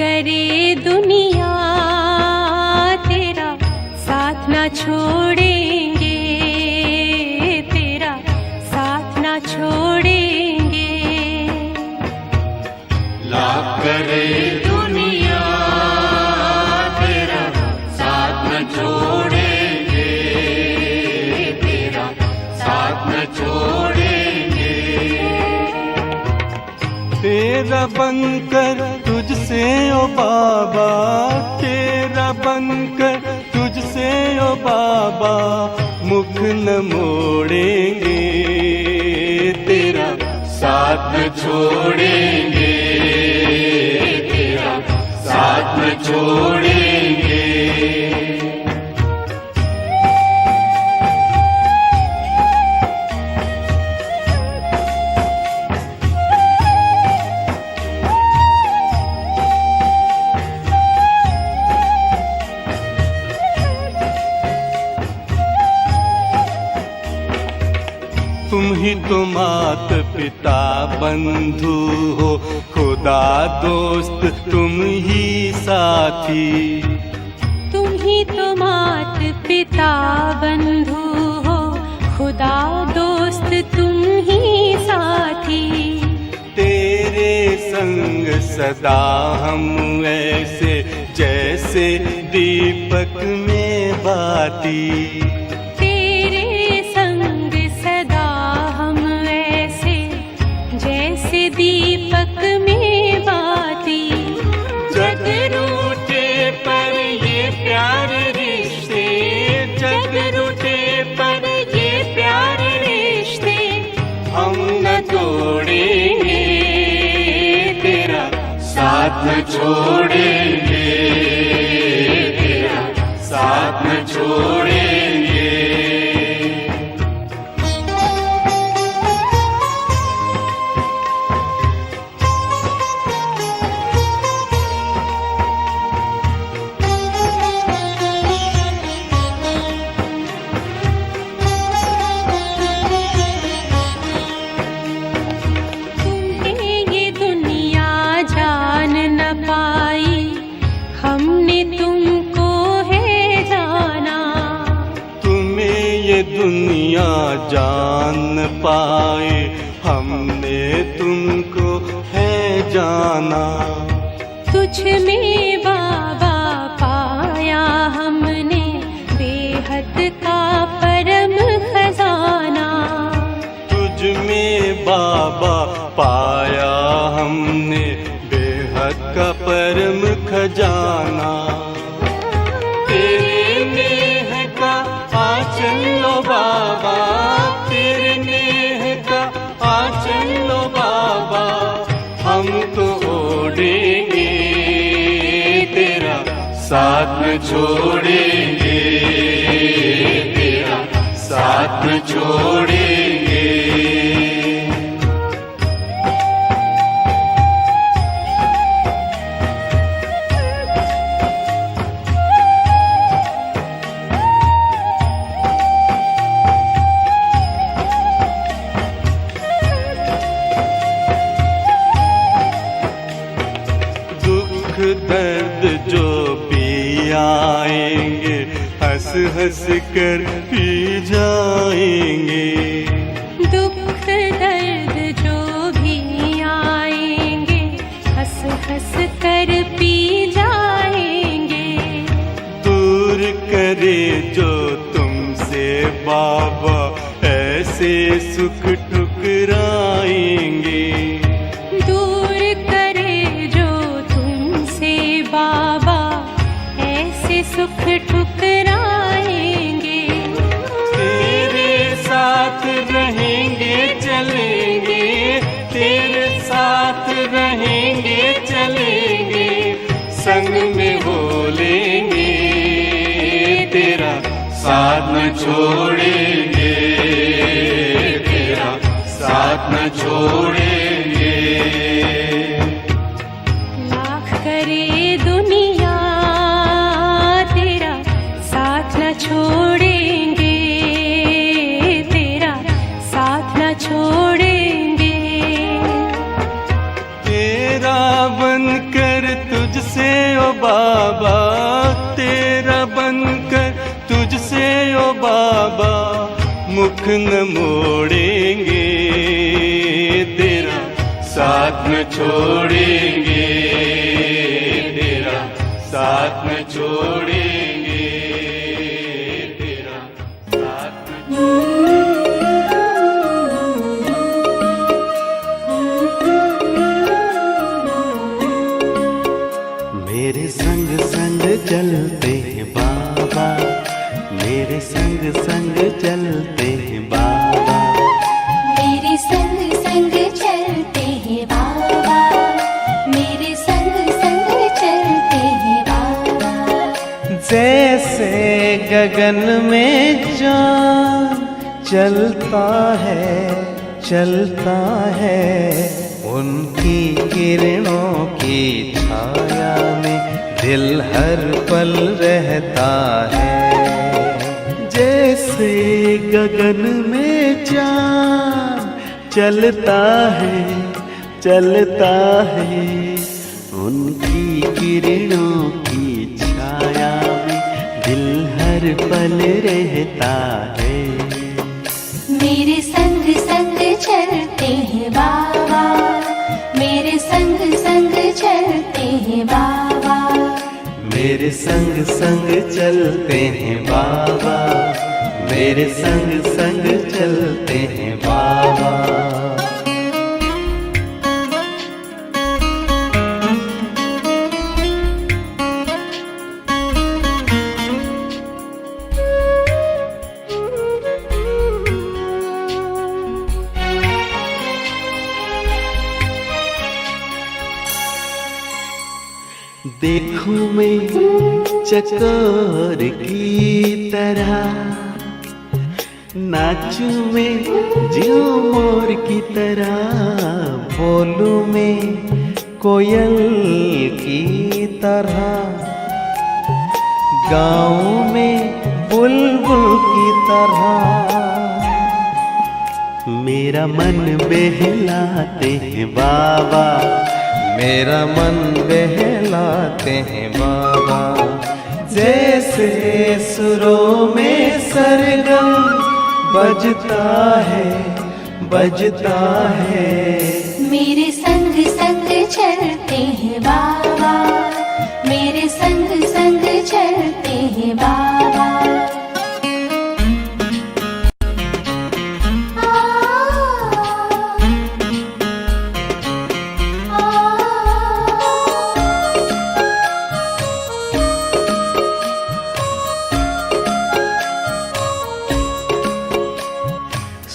करे दुनिया तेरा साथ ना छोड़ेंगे, तेरा साथ ना छोड़ेंगे। लाख करे दुनिया तेरा साथ न छोड़ेंगे, तेरा साथ न छोड़ेंगे। तेरा बनकर तुझसे ओ बाबा, तेरा बनकर तुझसे ओ बाबा, मुख न मोड़ेंगे, तेरा साथ न छोड़ेंगे, तेरा साथ न छोड़ेंगे। तुम ही तो मात पिता बंधु हो, खुदा दोस्त तुम ही साथी। तुम ही तो मात पिता बंधु हो, खुदा दोस्त तुम ही साथी। तेरे संग सदा हम ऐसे जैसे दीपक में बाती। दीपक में बाती। जग रूठे पर ये प्यार रिश्ते, जग रूठे पर ये प्यार रिश्ते, हम न तोड़ेंगे, तेरा साथ न छोड़ेंगे, तेरा साथ न छोड़ेंगे। दुनिया जान न पाए, हमने तुमको है जाना। तुझ में बाबा पाया हमने बेहद का परम खजाना। तुझ में बाबा पाया हमने बेहद का परम खजाना। तेरे नेह का आंचल लो बाबा, तेरे नेह का आंचल लो बाबा, हम तो ओढ़ेंगे, तेरा साथ न छोड़ेंगे, तेरा साथ न छोड़ेंगे। दर्द जो भी आएंगे, हंस हंस कर पी जाएंगे। दुख दर्द जो भी आएंगे, हंस हंस कर पी जाएंगे। दूर करे जो तुमसे बाबा, ऐसे सुख ठुकराएंगे। बाबा ऐसे सुख ठुकराएंगे। तेरे साथ रहेंगे चलेंगे, तेरे साथ रहेंगे चलेंगे, संग में हो लेंगे, तेरा साथ न छोड़ेंगे, तेरा साथ न छोड़ेंगे। लाख करे दुनिया तेरा साथ न छोड़ेंगे, तेरा साथ न छोड़ेंगे। तेरा बनकर तुझसे तुझसे ओ बाबा तेरा बनकर, तुझसे ओ बाबा मुख न मोड़ेंगे, तेरा साथ न छोड़ेंगे, तेरा साथ न छोड़ेंगे, तेरा साथ न मेरे संग संग चलते हैं बाबा, मेरे संग संग चलते हैं बाबा, मेरे संग संग चलते हैं बाबा, मेरे संग संग चलते हैं बाबा। जैसे गगन में चाँद चलता है, उनकी किरणों की छाया में दिल हर पल रहता है। जैसे गगन में चाँद चलता है, उनकी किरणों की छाया में दिल हर पल रहता है। मेरे संग संग चलते हैं बाबा, मेरे संग संग चलते हैं बाबा, मेरे संग संग चलते हैं बाबा, मेरे संग संग चलते हैं बाबा। देखूं मैं चकोर की तरह, नाचूं मैं झूमर की तरह, बोलूं मैं कोयल की तरह, गाऊं मैं बुलबुल की तरह। मेरा मन बहलाते हैं बाबा, मेरा मन बहलाते हैं बाबा। जैसे सुरों में सरगम बजता है, मेरे संग संग चलते हैं बाबा, मेरे संग संग चलते हैं बाबा।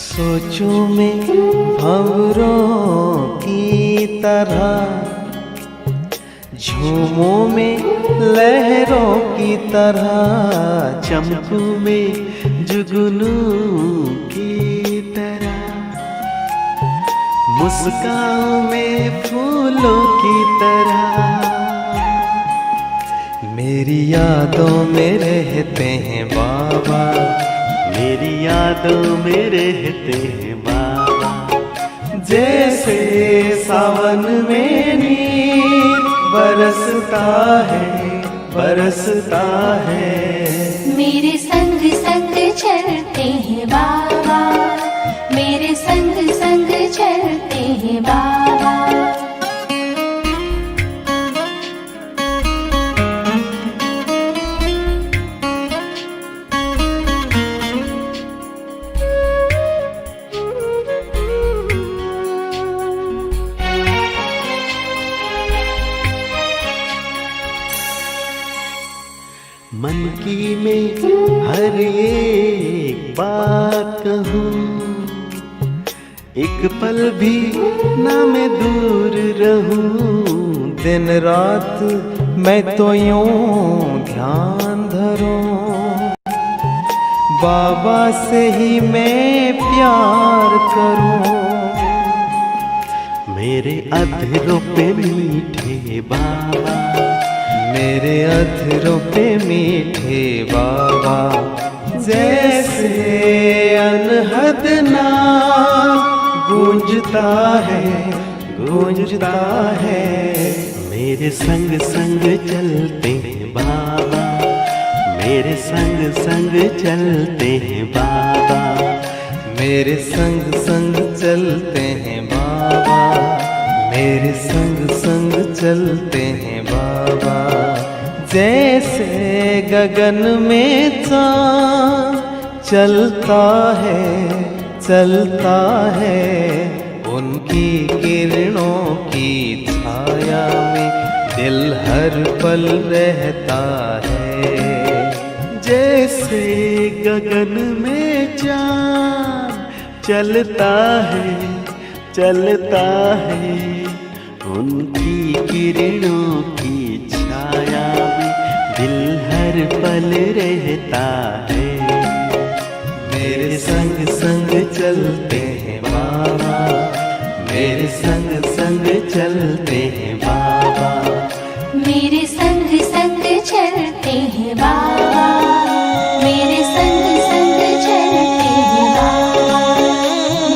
सोचूं मैं भंवरों की तरह, झूमों में लहरों की तरह, चमकूं में जुगनू की तरह, मुस्कान में फूलों की तरह। मेरी यादों में रहते हैं बाबा, मेरी यादों में रहते हैं बाबा। जैसे सावन में नीर बरसता है, मेरे संग संग चलते हैं बाबा, मेरे संग संग चलते हैं बाबा। मन की मैं हर एक बात कहूँ, एक पल भी ना मैं दूर रहूं। दिन रात मैं तो यूं ध्यान धरूं, बाबा से ही मैं प्यार करूं। मेरे अधरों पे मीठे बाबा, मेरे अधरों पे मीठे बाबा। जैसे अनहद नाम गूंजता गूंजता है। मेरे संग संग चलते हैं बाबा, मेरे संग संग चलते हैं बाबा, मेरे संग संग चलते हैं बाबा, मेरे संग संग चलते हैं बाबा। जैसे गगन में चाँद चलता है, उनकी किरणों की छाया में दिल हर पल रहता है। जैसे गगन में चाँद चलता है, उनकी किरणों की छाया में दिल हर पल रहता है। मेरे संग संग चलते हैं बाबा, मेरे संग संग चलते हैं बाबा, मेरे संग संग चलते हैं बाबा, मेरे संग संग चलते हैं बाबा,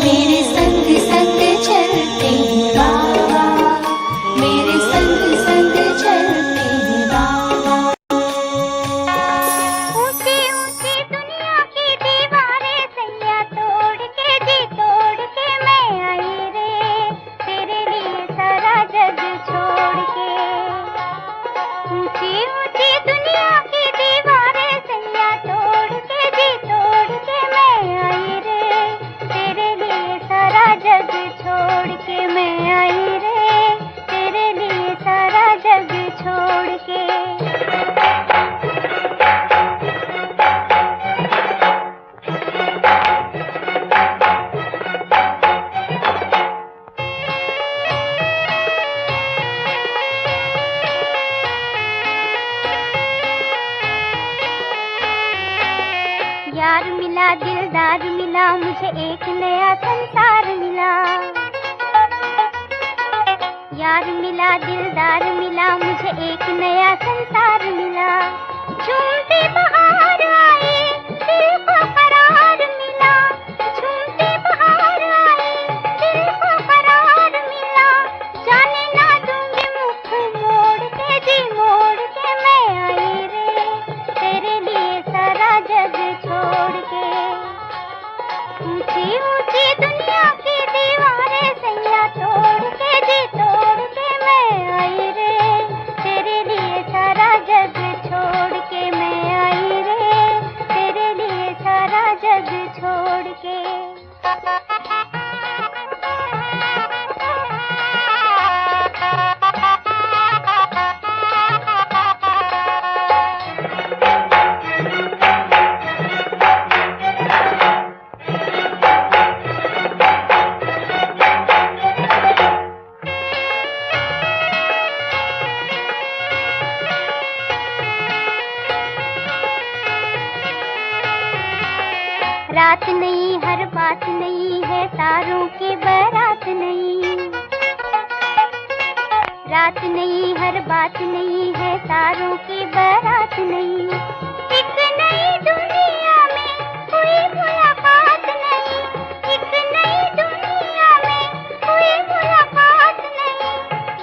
मेरे संग संग चलते हैं बाबा, मेरे संग संग चलते हैं बाबा। ऊंची ऊंची दुनिया की दीवारें सैया तोड़ के जी तोड़ के मैं आई रे, तेरे लिए सारा जग छोड़ के। ऊंची ऊंची दुनिया की दीवारें सैया तोड़ के जी तोड़ के मैं आई रे, तेरे लिए सारा जग छोड़ के मैं आई रे, तेरे लिए सारा जग छोड़ के। यार मिला दिलदार मिला, मुझे एक नया संसार मिला। यार मिला दिलदार मिला, मुझे एक नया संसार मिला। झूमती बहार आई, दिल को करार मिला। झूमती बहार आई, दिल को करार मिला। जाने ना दूंगी मुख मोड़ के जी मोड़ के मैं आई रे, तेरे लिए सारा जग छोड़ के। ऊंची ऊंची दुनिया की दीवारें सैया तोड़ के जी तोड़ के मैं आई रे, तेरे लिए सारा जग छोड़ के मैं आई रे, तेरे लिए सारा जग छोड़ के। रात नहीं हर बात नहीं है, तारों की बारात नहीं। रात नहीं हर बात नहीं है, तारों की बारात नहीं। एक नई दुनिया में कोई मुलाकात नहीं, एक नई दुनिया में कोई मुलाकात नहीं।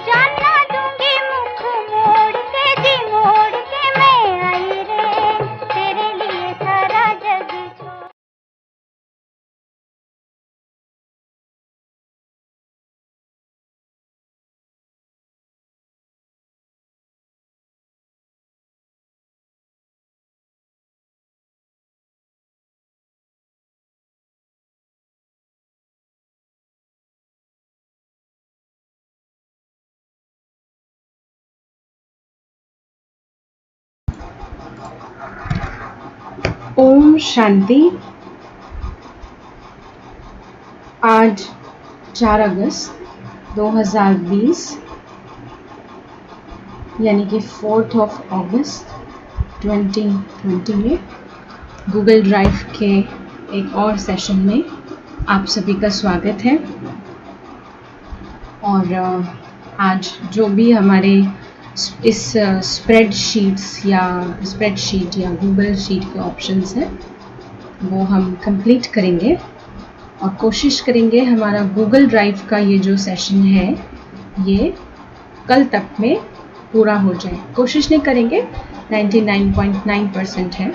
जानना दूंगी मुख मोड़ के जी मोड़ के मैं आई रे, तेरे लिए सारा जग छोड़। ओम शांति। आज 4 अगस्त 2020 यानी कि 4th of August 2020 में गूगल ड्राइव के एक और सेशन में आप सभी का स्वागत है। और आज जो भी हमारे इस स्प्रेडशीट या गूगल शीट के ऑप्शंस हैं वो हम कंप्लीट करेंगे और कोशिश करेंगे हमारा गूगल ड्राइव का ये जो सेशन है ये कल तक में पूरा हो जाए। कोशिश नहीं करेंगे, 99.9% है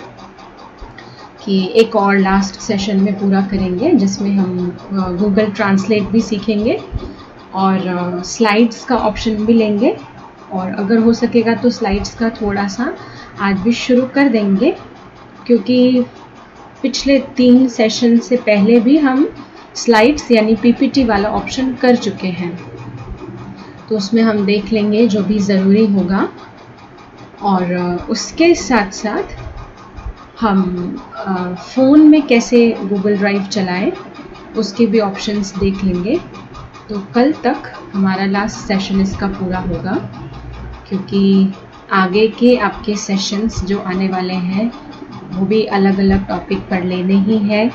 कि एक और लास्ट सेशन में पूरा करेंगे, जिसमें हम गूगल ट्रांसलेट भी सीखेंगे और स्लाइड्स का ऑप्शन भी लेंगे, और अगर हो सकेगा तो स्लाइड्स का थोड़ा सा आज भी शुरू कर देंगे, क्योंकि पिछले 3 सेशन से पहले भी हम स्लाइड्स यानी पीपीटी वाला ऑप्शन कर चुके हैं, तो उसमें हम देख लेंगे जो भी ज़रूरी होगा। और उसके साथ साथ हम फ़ोन में कैसे गूगल ड्राइव चलाएं उसके भी ऑप्शंस देख लेंगे। तो कल तक हमारा लास्ट सेशन इसका पूरा होगा, क्योंकि आगे के आपके सेशंस जो आने वाले हैं वो भी अलग अलग टॉपिक पर लेने ही है,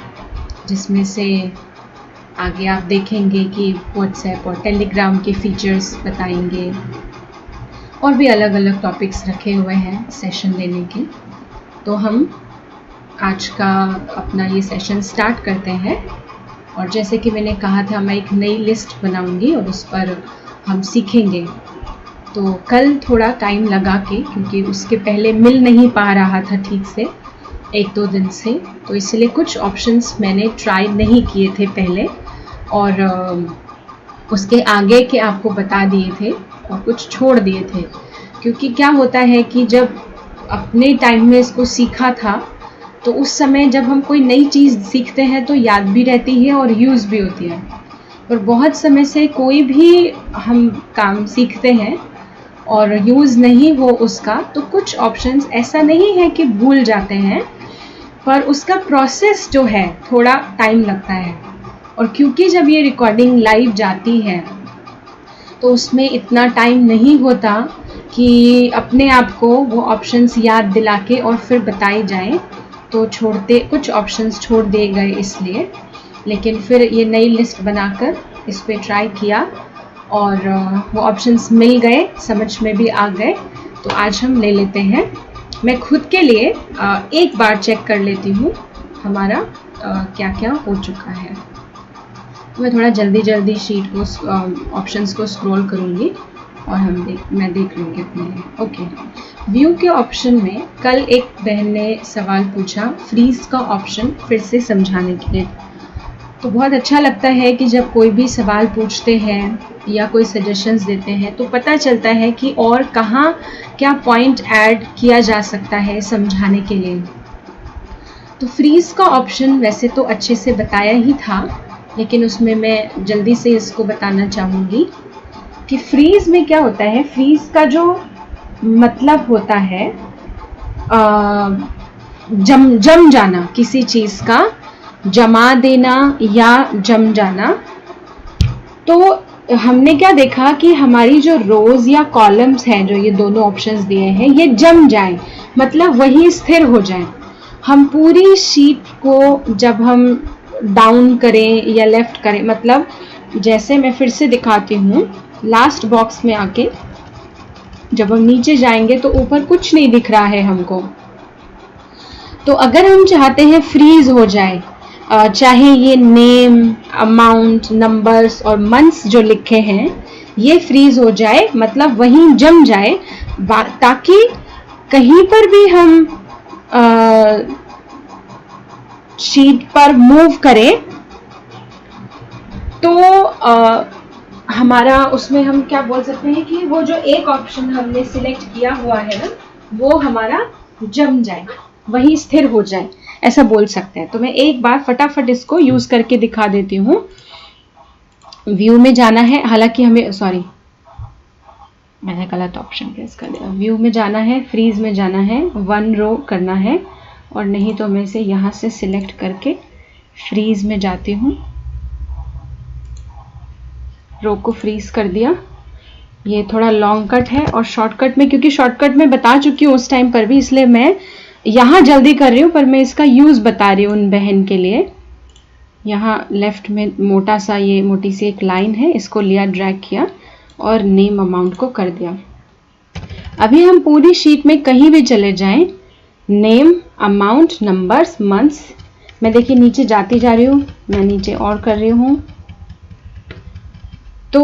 जिसमें से आगे आप देखेंगे कि व्हाट्सएप और टेलीग्राम के फीचर्स बताएंगे, और भी अलग अलग टॉपिक्स रखे हुए हैं सेशन लेने के। तो हम आज का अपना ये सेशन स्टार्ट करते हैं, और जैसे कि मैंने कहा था मैं एक नई लिस्ट बनाऊंगी और उस पर हम सीखेंगे। तो कल थोड़ा टाइम लगा के, क्योंकि उसके पहले मिल नहीं पा रहा था ठीक से 1-2 दिन से, तो इसलिए कुछ ऑप्शंस मैंने ट्राई नहीं किए थे पहले, और उसके आगे के आपको बता दिए थे और कुछ छोड़ दिए थे। क्योंकि क्या होता है कि जब अपने टाइम में इसको सीखा था तो उस समय जब हम कोई नई चीज़ सीखते हैं तो याद भी रहती है और यूज़ भी होती है, और बहुत समय से कोई भी हम काम सीखते हैं और यूज़ नहीं हो उसका, तो कुछ ऑप्शंस ऐसा नहीं है कि भूल जाते हैं, पर उसका प्रोसेस जो है थोड़ा टाइम लगता है। और क्योंकि जब ये रिकॉर्डिंग लाइव जाती है तो उसमें इतना टाइम नहीं होता कि अपने आप को वो ऑप्शंस याद दिला के और फिर बताए जाएं, तो कुछ ऑप्शंस छोड़ दिए गए इसलिए। लेकिन फिर ये नई लिस्ट बनाकर इस पर ट्राई किया और वो ऑप्शंस मिल गए, समझ में भी आ गए, तो आज हम ले लेते हैं। मैं खुद के लिए एक बार चेक कर लेती हूँ हमारा क्या क्या हो चुका है। मैं थोड़ा जल्दी शीट को ऑप्शंस को स्क्रॉल करूँगी और मैं देख लूँगी अपने लिए। ओके, व्यू के ऑप्शन में कल एक बहन ने सवाल पूछा फ्रीज का ऑप्शन फिर से समझाने के लिए। तो बहुत अच्छा लगता है कि जब कोई भी सवाल पूछते हैं या कोई सजेशंस देते हैं तो पता चलता है कि और कहाँ क्या पॉइंट ऐड किया जा सकता है समझाने के लिए। तो फ्रीज का ऑप्शन वैसे तो अच्छे से बताया ही था, लेकिन उसमें मैं जल्दी से इसको बताना चाहूँगी कि फ्रीज में क्या होता है। फ्रीज का जो मतलब होता है जम जाना, किसी चीज़ का जमा देना या जम जाना। तो हमने क्या देखा कि हमारी जो रोज या कॉलम्स हैं, जो ये दोनों ऑप्शंस दिए हैं, ये जम जाएं, मतलब वही स्थिर हो जाएं। हम पूरी शीट को जब हम डाउन करें या लेफ्ट करें, मतलब जैसे मैं फिर से दिखाती हूँ, लास्ट बॉक्स में आके जब हम नीचे जाएंगे तो ऊपर कुछ नहीं दिख रहा है हमको। तो अगर हम चाहते हैं फ्रीज हो जाए, चाहे ये नेम, अमाउंट, नंबर्स और मंथ्स जो लिखे हैं ये फ्रीज हो जाए, मतलब वहीं जम जाए, ताकि कहीं पर भी हम शीट पर मूव करें तो हमारा उसमें हम क्या बोल सकते हैं कि वो जो एक ऑप्शन हमने सिलेक्ट किया हुआ है ना, वो हमारा जम जाए, वही स्थिर हो जाए, ऐसा बोल सकते हैं। तो मैं एक बार फटाफट इसको यूज करके दिखा देती हूँ। व्यू में जाना है, हालांकि हमें मैंने गलत ऑप्शन प्रेस कर दिया। व्यू में जाना है, फ्रीज में जाना है, 1 रो करना है, और नहीं तो मैं इसे यहाँ से सिलेक्ट करके फ्रीज में जाती हूँ। रो को फ्रीज कर दिया। ये थोड़ा लॉन्ग कट है और शॉर्टकट में, क्योंकि शॉर्टकट में बता चुकी हूँ उस टाइम पर भी, इसलिए मैं यहाँ जल्दी कर रही हूँ, पर मैं इसका यूज बता रही हूँ उन बहन के लिए। यहाँ लेफ्ट में मोटा सा ये मोटी सी एक लाइन है, इसको लिया, ड्रैग किया और नेम अमाउंट को कर दिया। अभी हम पूरी शीट में कहीं भी चले जाएं, नेम, अमाउंट, नंबर्स, मंथ्स, मैं देखिए नीचे जाती जा रही हूँ, मैं नीचे और कर रही हूँ। तो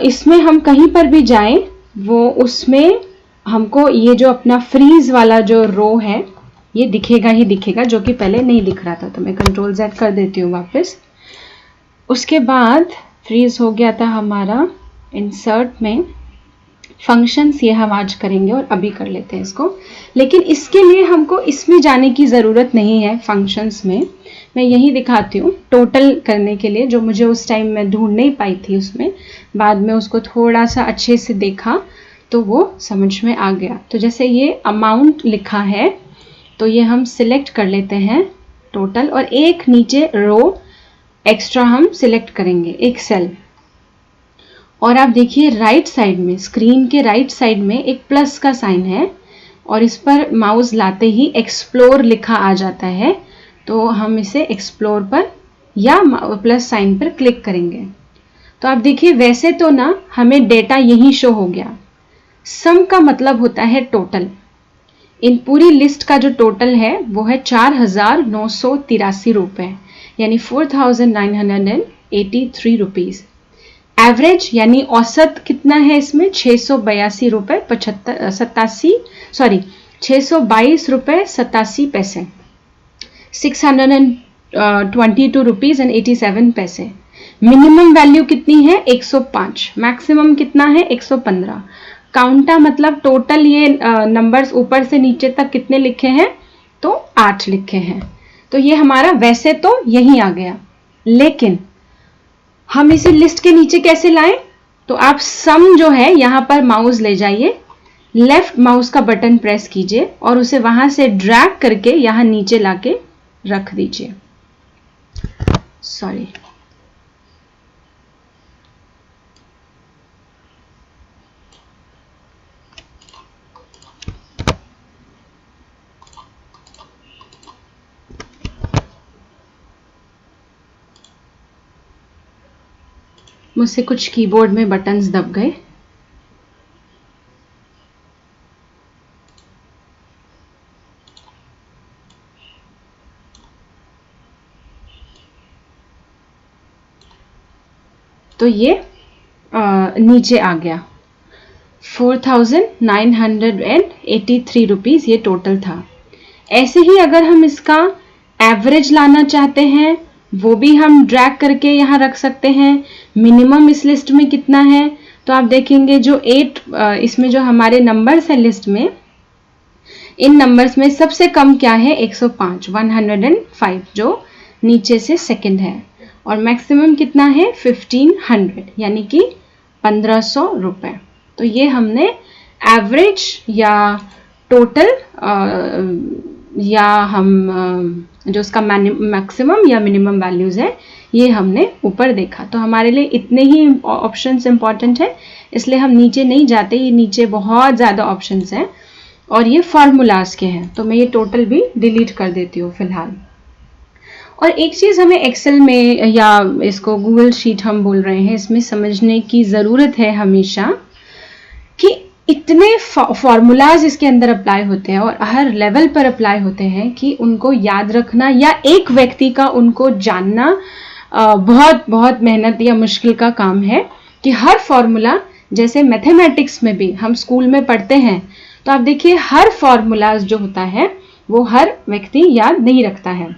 इसमें हम कहीं पर भी जाएं वो उसमें हमको ये जो अपना फ्रीज वाला जो रो है ये दिखेगा ही दिखेगा, जो कि पहले नहीं दिख रहा था। तो मैं कंट्रोल Z कर देती हूँ वापस। उसके बाद फ्रीज हो गया था हमारा। इंसर्ट में फंक्शंस ये हम आज करेंगे और अभी कर लेते हैं इसको, लेकिन इसके लिए हमको इसमें जाने की ज़रूरत नहीं है। फंक्शंस में मैं यही दिखाती हूँ टोटल करने के लिए, जो मुझे उस टाइम में ढूंढ नहीं पाई थी उसमें, बाद में उसको थोड़ा सा अच्छे से देखा तो वो समझ में आ गया। तो जैसे ये अमाउंट लिखा है तो ये हम सिलेक्ट कर लेते हैं टोटल, और एक नीचे रो एक्स्ट्रा हम सिलेक्ट करेंगे, एक सेल। और आप देखिए राइट साइड में, स्क्रीन के राइट साइड में एक प्लस का साइन है और इस पर माउस लाते ही एक्सप्लोर लिखा आ जाता है। तो हम इसे एक्सप्लोर पर या प्लस साइन पर क्लिक करेंगे। तो आप देखिए वैसे तो ना हमें डेटा यही शो हो गया। सम का मतलब होता है टोटल। इन पूरी लिस्ट का जो टोटल है वो है 4,983 रुपये, यानी 4,983 रुपीज़। एवरेज यानी औसत कितना है इसमें, 682 रुपये 622 रुपये 87 पैसे, 622 रुपीज़ एंड 87 पैसे। मिनिमम वैल्यू कितनी है, 105। मैक्सिमम कितना है, 115। काउंटा मतलब टोटल ये नंबर्स ऊपर से नीचे तक कितने लिखे हैं, तो 8 लिखे हैं। तो ये हमारा वैसे तो यही आ गया, लेकिन हम इसे लिस्ट के नीचे कैसे लाएं। तो आप सम जो है यहाँ पर माउस ले जाइए, लेफ्ट माउस का बटन प्रेस कीजिए और उसे वहां से ड्रैग करके यहाँ नीचे लाके रख दीजिए। सॉरी, मुझसे कुछ कीबोर्ड में बटन्स दब गए। तो ये नीचे आ गया 4,983 रुपीज़ ये टोटल था। ऐसे ही अगर हम इसका एवरेज लाना चाहते हैं वो भी हम ड्रैग करके यहाँ रख सकते हैं। मिनिमम इस लिस्ट में कितना है, तो आप देखेंगे जो 8 इसमें जो हमारे नंबर्स हैं लिस्ट में, इन नंबर्स में सबसे कम क्या है, 105 105 जो नीचे से सेकंड है, और मैक्सिमम कितना है 1500 यानी कि 1500 रुपये। तो ये हमने एवरेज या टोटल या हम जो उसका मैक्सिमम या मिनिमम वैल्यूज़ है ये हमने ऊपर देखा। तो हमारे लिए इतने ही ऑप्शंस इंपॉर्टेंट है, इसलिए हम नीचे नहीं जाते। ये नीचे बहुत ज़्यादा ऑप्शंस हैं और ये फार्मूलाज के हैं, तो मैं ये टोटल भी डिलीट कर देती हूँ फिलहाल। और एक चीज़ हमें एक्सेल में या इसको गूगल शीट हम बोल रहे हैं, इसमें समझने की ज़रूरत है हमेशा कि इतने फार्मूलाज इसके अंदर अप्लाई होते हैं और हर लेवल पर अप्लाई होते हैं कि उनको याद रखना या एक व्यक्ति का उनको जानना बहुत बहुत मेहनत या मुश्किल का काम है। कि हर फार्मूला, जैसे मैथमेटिक्स में भी हम स्कूल में पढ़ते हैं, तो आप देखिए हर फार्मूलाज जो होता है वो हर व्यक्ति याद नहीं रखता है,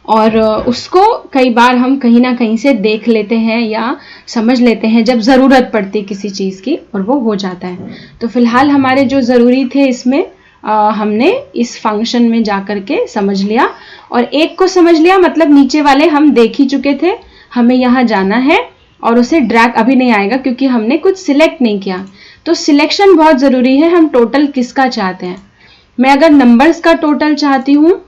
और उसको कई बार हम कहीं ना कहीं से देख लेते हैं या समझ लेते हैं जब ज़रूरत पड़ती है किसी चीज़ की, और वो हो जाता है। तो फिलहाल हमारे जो ज़रूरी थे इसमें हमने इस फंक्शन में जा कर के समझ लिया, और एक को समझ लिया मतलब नीचे वाले हम देख ही चुके थे। हमें यहाँ जाना है और उसे ड्रैग अभी नहीं आएगा क्योंकि हमने कुछ सिलेक्ट नहीं किया। तो सिलेक्शन बहुत ज़रूरी है, हम टोटल किसका चाहते हैं। मैं अगर नंबर्स का टोटल चाहती हूँ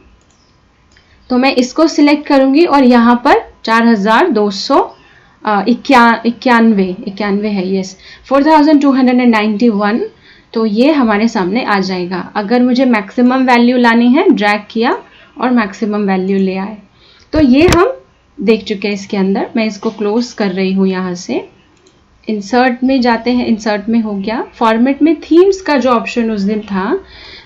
तो मैं इसको सिलेक्ट करूंगी और यहाँ पर 4,291 है, यस 4,291, तो ये हमारे सामने आ जाएगा। अगर मुझे मैक्सिमम वैल्यू लानी है, ड्रैग किया और मैक्सिमम वैल्यू ले आए। तो ये हम देख चुके हैं इसके अंदर। मैं इसको क्लोज कर रही हूँ यहाँ से। इंसर्ट में जाते हैं, इंसर्ट में हो गया। फॉर्मेट में थीम्स का जो ऑप्शन उस दिन था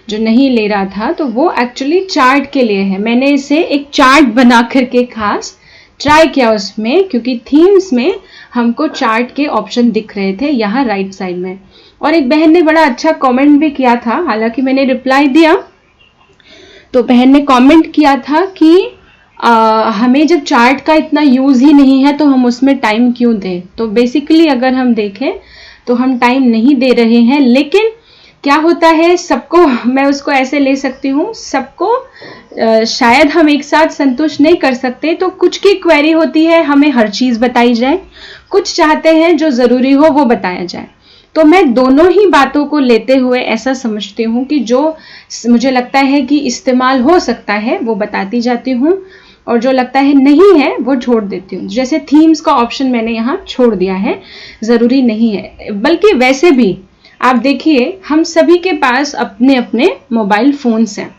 जो नहीं ले रहा था, तो वो एक्चुअली चार्ट के लिए है। मैंने इसे एक चार्ट बना करके खास ट्राई किया उसमें, क्योंकि थीम्स में हमको चार्ट के ऑप्शन दिख रहे थे यहाँ राइट साइड में। और एक बहन ने बड़ा अच्छा कमेंट भी किया था, हालांकि मैंने रिप्लाई दिया, तो बहन ने कमेंट किया था कि हमें जब चार्ट का इतना यूज ही नहीं है तो हम उसमें टाइम क्यों दें। तो बेसिकली अगर हम देखें तो हम टाइम नहीं दे रहे हैं, लेकिन क्या होता है सबको, मैं उसको ऐसे ले सकती हूँ, सबको शायद हम एक साथ संतुष्ट नहीं कर सकते, तो कुछ की क्वेरी होती है हमें हर चीज बताई जाए, कुछ चाहते हैं जो जरूरी हो वो बताया जाए। तो मैं दोनों ही बातों को लेते हुए ऐसा समझती हूँ कि जो मुझे लगता है कि इस्तेमाल हो सकता है वो बताती जाती हूँ, और जो लगता है नहीं है वो छोड़ देती हूँ। जैसे थीम्स का ऑप्शन मैंने यहाँ छोड़ दिया है, जरूरी नहीं है। बल्कि वैसे भी आप देखिए हम सभी के पास अपने अपने मोबाइल फोन्स हैं,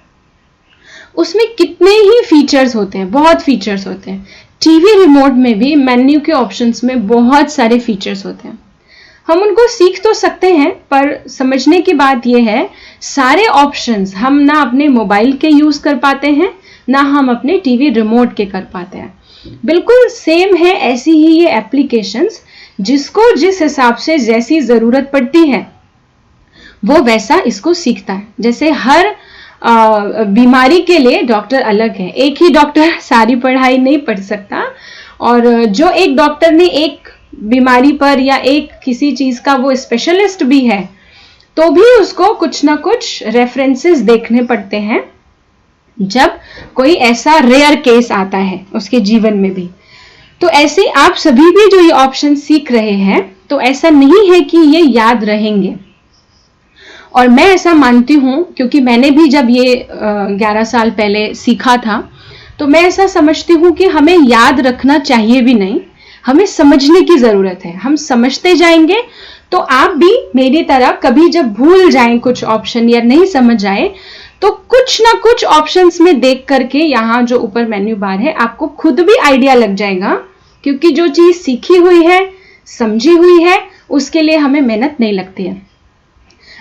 उसमें कितने ही फीचर्स होते हैं, बहुत फीचर्स होते हैं। टीवी रिमोट में भी मेन्यू के ऑप्शंस में बहुत सारे फीचर्स होते हैं। हम उनको सीख तो सकते हैं, पर समझने की बात यह है सारे ऑप्शंस हम ना अपने मोबाइल के यूज कर पाते हैं, ना हम अपने टीवी रिमोट के कर पाते हैं। बिल्कुल सेम है ऐसी ही ये एप्लीकेशंस, जिसको जिस हिसाब से जैसी जरूरत पड़ती है वो वैसा इसको सीखता है। जैसे हर बीमारी के लिए डॉक्टर अलग है, एक ही डॉक्टर सारी पढ़ाई नहीं पढ़ सकता, और जो एक डॉक्टर ने एक बीमारी पर या एक किसी चीज का वो स्पेशलिस्ट भी है, तो भी उसको कुछ ना कुछ रेफरेंसेस देखने पड़ते हैं जब कोई ऐसा रेयर केस आता है उसके जीवन में भी। तो ऐसे आप सभी भी जो ये ऑप्शन सीख रहे हैं, तो ऐसा नहीं है कि ये याद रहेंगे। और मैं ऐसा मानती हूं, क्योंकि मैंने भी जब ये 11 साल पहले सीखा था, तो मैं ऐसा समझती हूं कि हमें याद रखना चाहिए भी नहीं, हमें समझने की जरूरत है। हम समझते जाएंगे तो आप भी मेरी तरह कभी जब भूल जाएं कुछ ऑप्शन या नहीं समझ आए, तो कुछ ना कुछ ऑप्शंस में देख करके यहाँ जो ऊपर मेन्यू बार है आपको खुद भी आइडिया लग जाएगा, क्योंकि जो चीज सीखी हुई है, समझी हुई है, उसके लिए हमें मेहनत नहीं लगती है।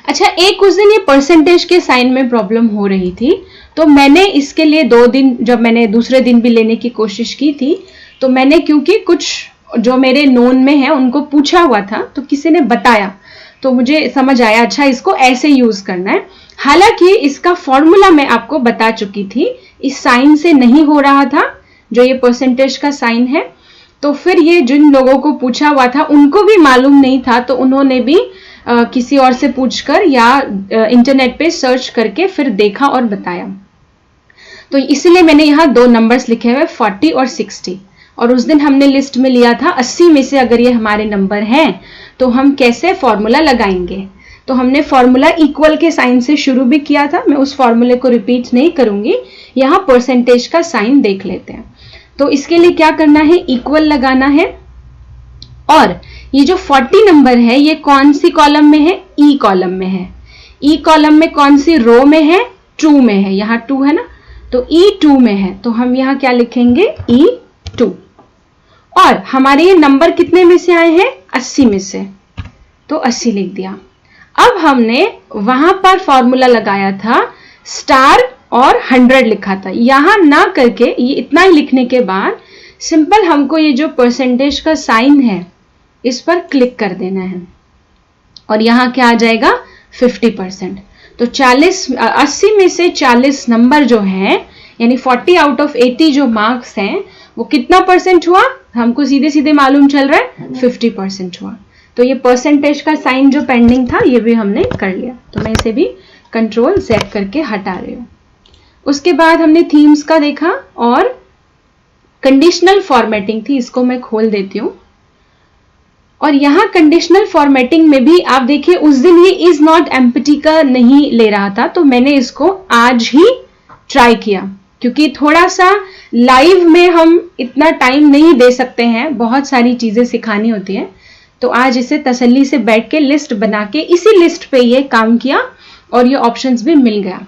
अच्छा, एक उस दिन ये परसेंटेज के साइन में प्रॉब्लम हो रही थी, तो मैंने इसके लिए 2 दिन, जब मैंने दूसरे दिन भी लेने की कोशिश की थी, तो मैंने क्योंकि कुछ जो मेरे नोन में है उनको पूछा हुआ था, तो किसी ने बताया, तो मुझे समझ आया अच्छा इसको ऐसे यूज करना है। हालांकि इसका फॉर्मूला मैं आपको बता चुकी थी, इस साइन से नहीं हो रहा था जो ये परसेंटेज का साइन है। तो फिर ये जिन लोगों को पूछा हुआ था उनको भी मालूम नहीं था, तो उन्होंने भी किसी और से पूछकर या इंटरनेट पे सर्च करके फिर देखा और बताया। तो इसलिए मैंने यहाँ 2 नंबर्स लिखे हुए 40 और 60, और उस दिन हमने लिस्ट में लिया था 80 में से अगर ये हमारे नंबर हैं तो हम कैसे फॉर्मूला लगाएंगे। तो हमने फॉर्मूला इक्वल के साइन से शुरू भी किया था, मैं उस फॉर्मूले को रिपीट नहीं करूंगी। यहाँ परसेंटेज का साइन देख लेते हैं। तो इसके लिए क्या करना है, इक्वल लगाना है, और ये जो 40 नंबर है ये कौन सी कॉलम में है, ई कॉलम में है। ई कॉलम में कौन सी रो में है, 2 में है, यहाँ 2 है ना, तो E2 में है, तो हम यहाँ क्या लिखेंगे, E2। और हमारे ये नंबर कितने में से आए हैं, 80 में से, तो 80 लिख दिया। अब हमने वहां पर फॉर्मूला लगाया था स्टार और 100 लिखा था, यहां ना करके ये इतना ही लिखने के बाद सिंपल हमको ये जो परसेंटेज का साइन है इस पर क्लिक कर देना है, और यहां क्या आ जाएगा, 50%। तो 80 में से 40 नंबर जो है, यानी 40 आउट ऑफ 80 जो मार्क्स हैं, वो कितना परसेंट हुआ, हमको सीधे सीधे मालूम चल रहा है 50% हुआ। तो ये परसेंटेज का साइन जो पेंडिंग था ये भी हमने कर लिया, तो मैं इसे भी Ctrl+Z करके हटा रही हूँ। उसके बाद हमने थीम्स का देखा, और कंडीशनल फॉर्मेटिंग थी, इसको मैं खोल देती हूँ। और यहाँ कंडीशनल फॉर्मेटिंग में भी आप देखिए उस दिन ये इज नॉट एम्प्टी का नहीं ले रहा था, तो मैंने इसको आज ही ट्राई किया, क्योंकि थोड़ा सा लाइव में हम इतना टाइम नहीं दे सकते हैं, बहुत सारी चीजें सिखानी होती है। तो आज इसे तसल्ली से बैठ के लिस्ट बना के इसी लिस्ट पे ये काम किया, और ये ऑप्शंस भी मिल गया।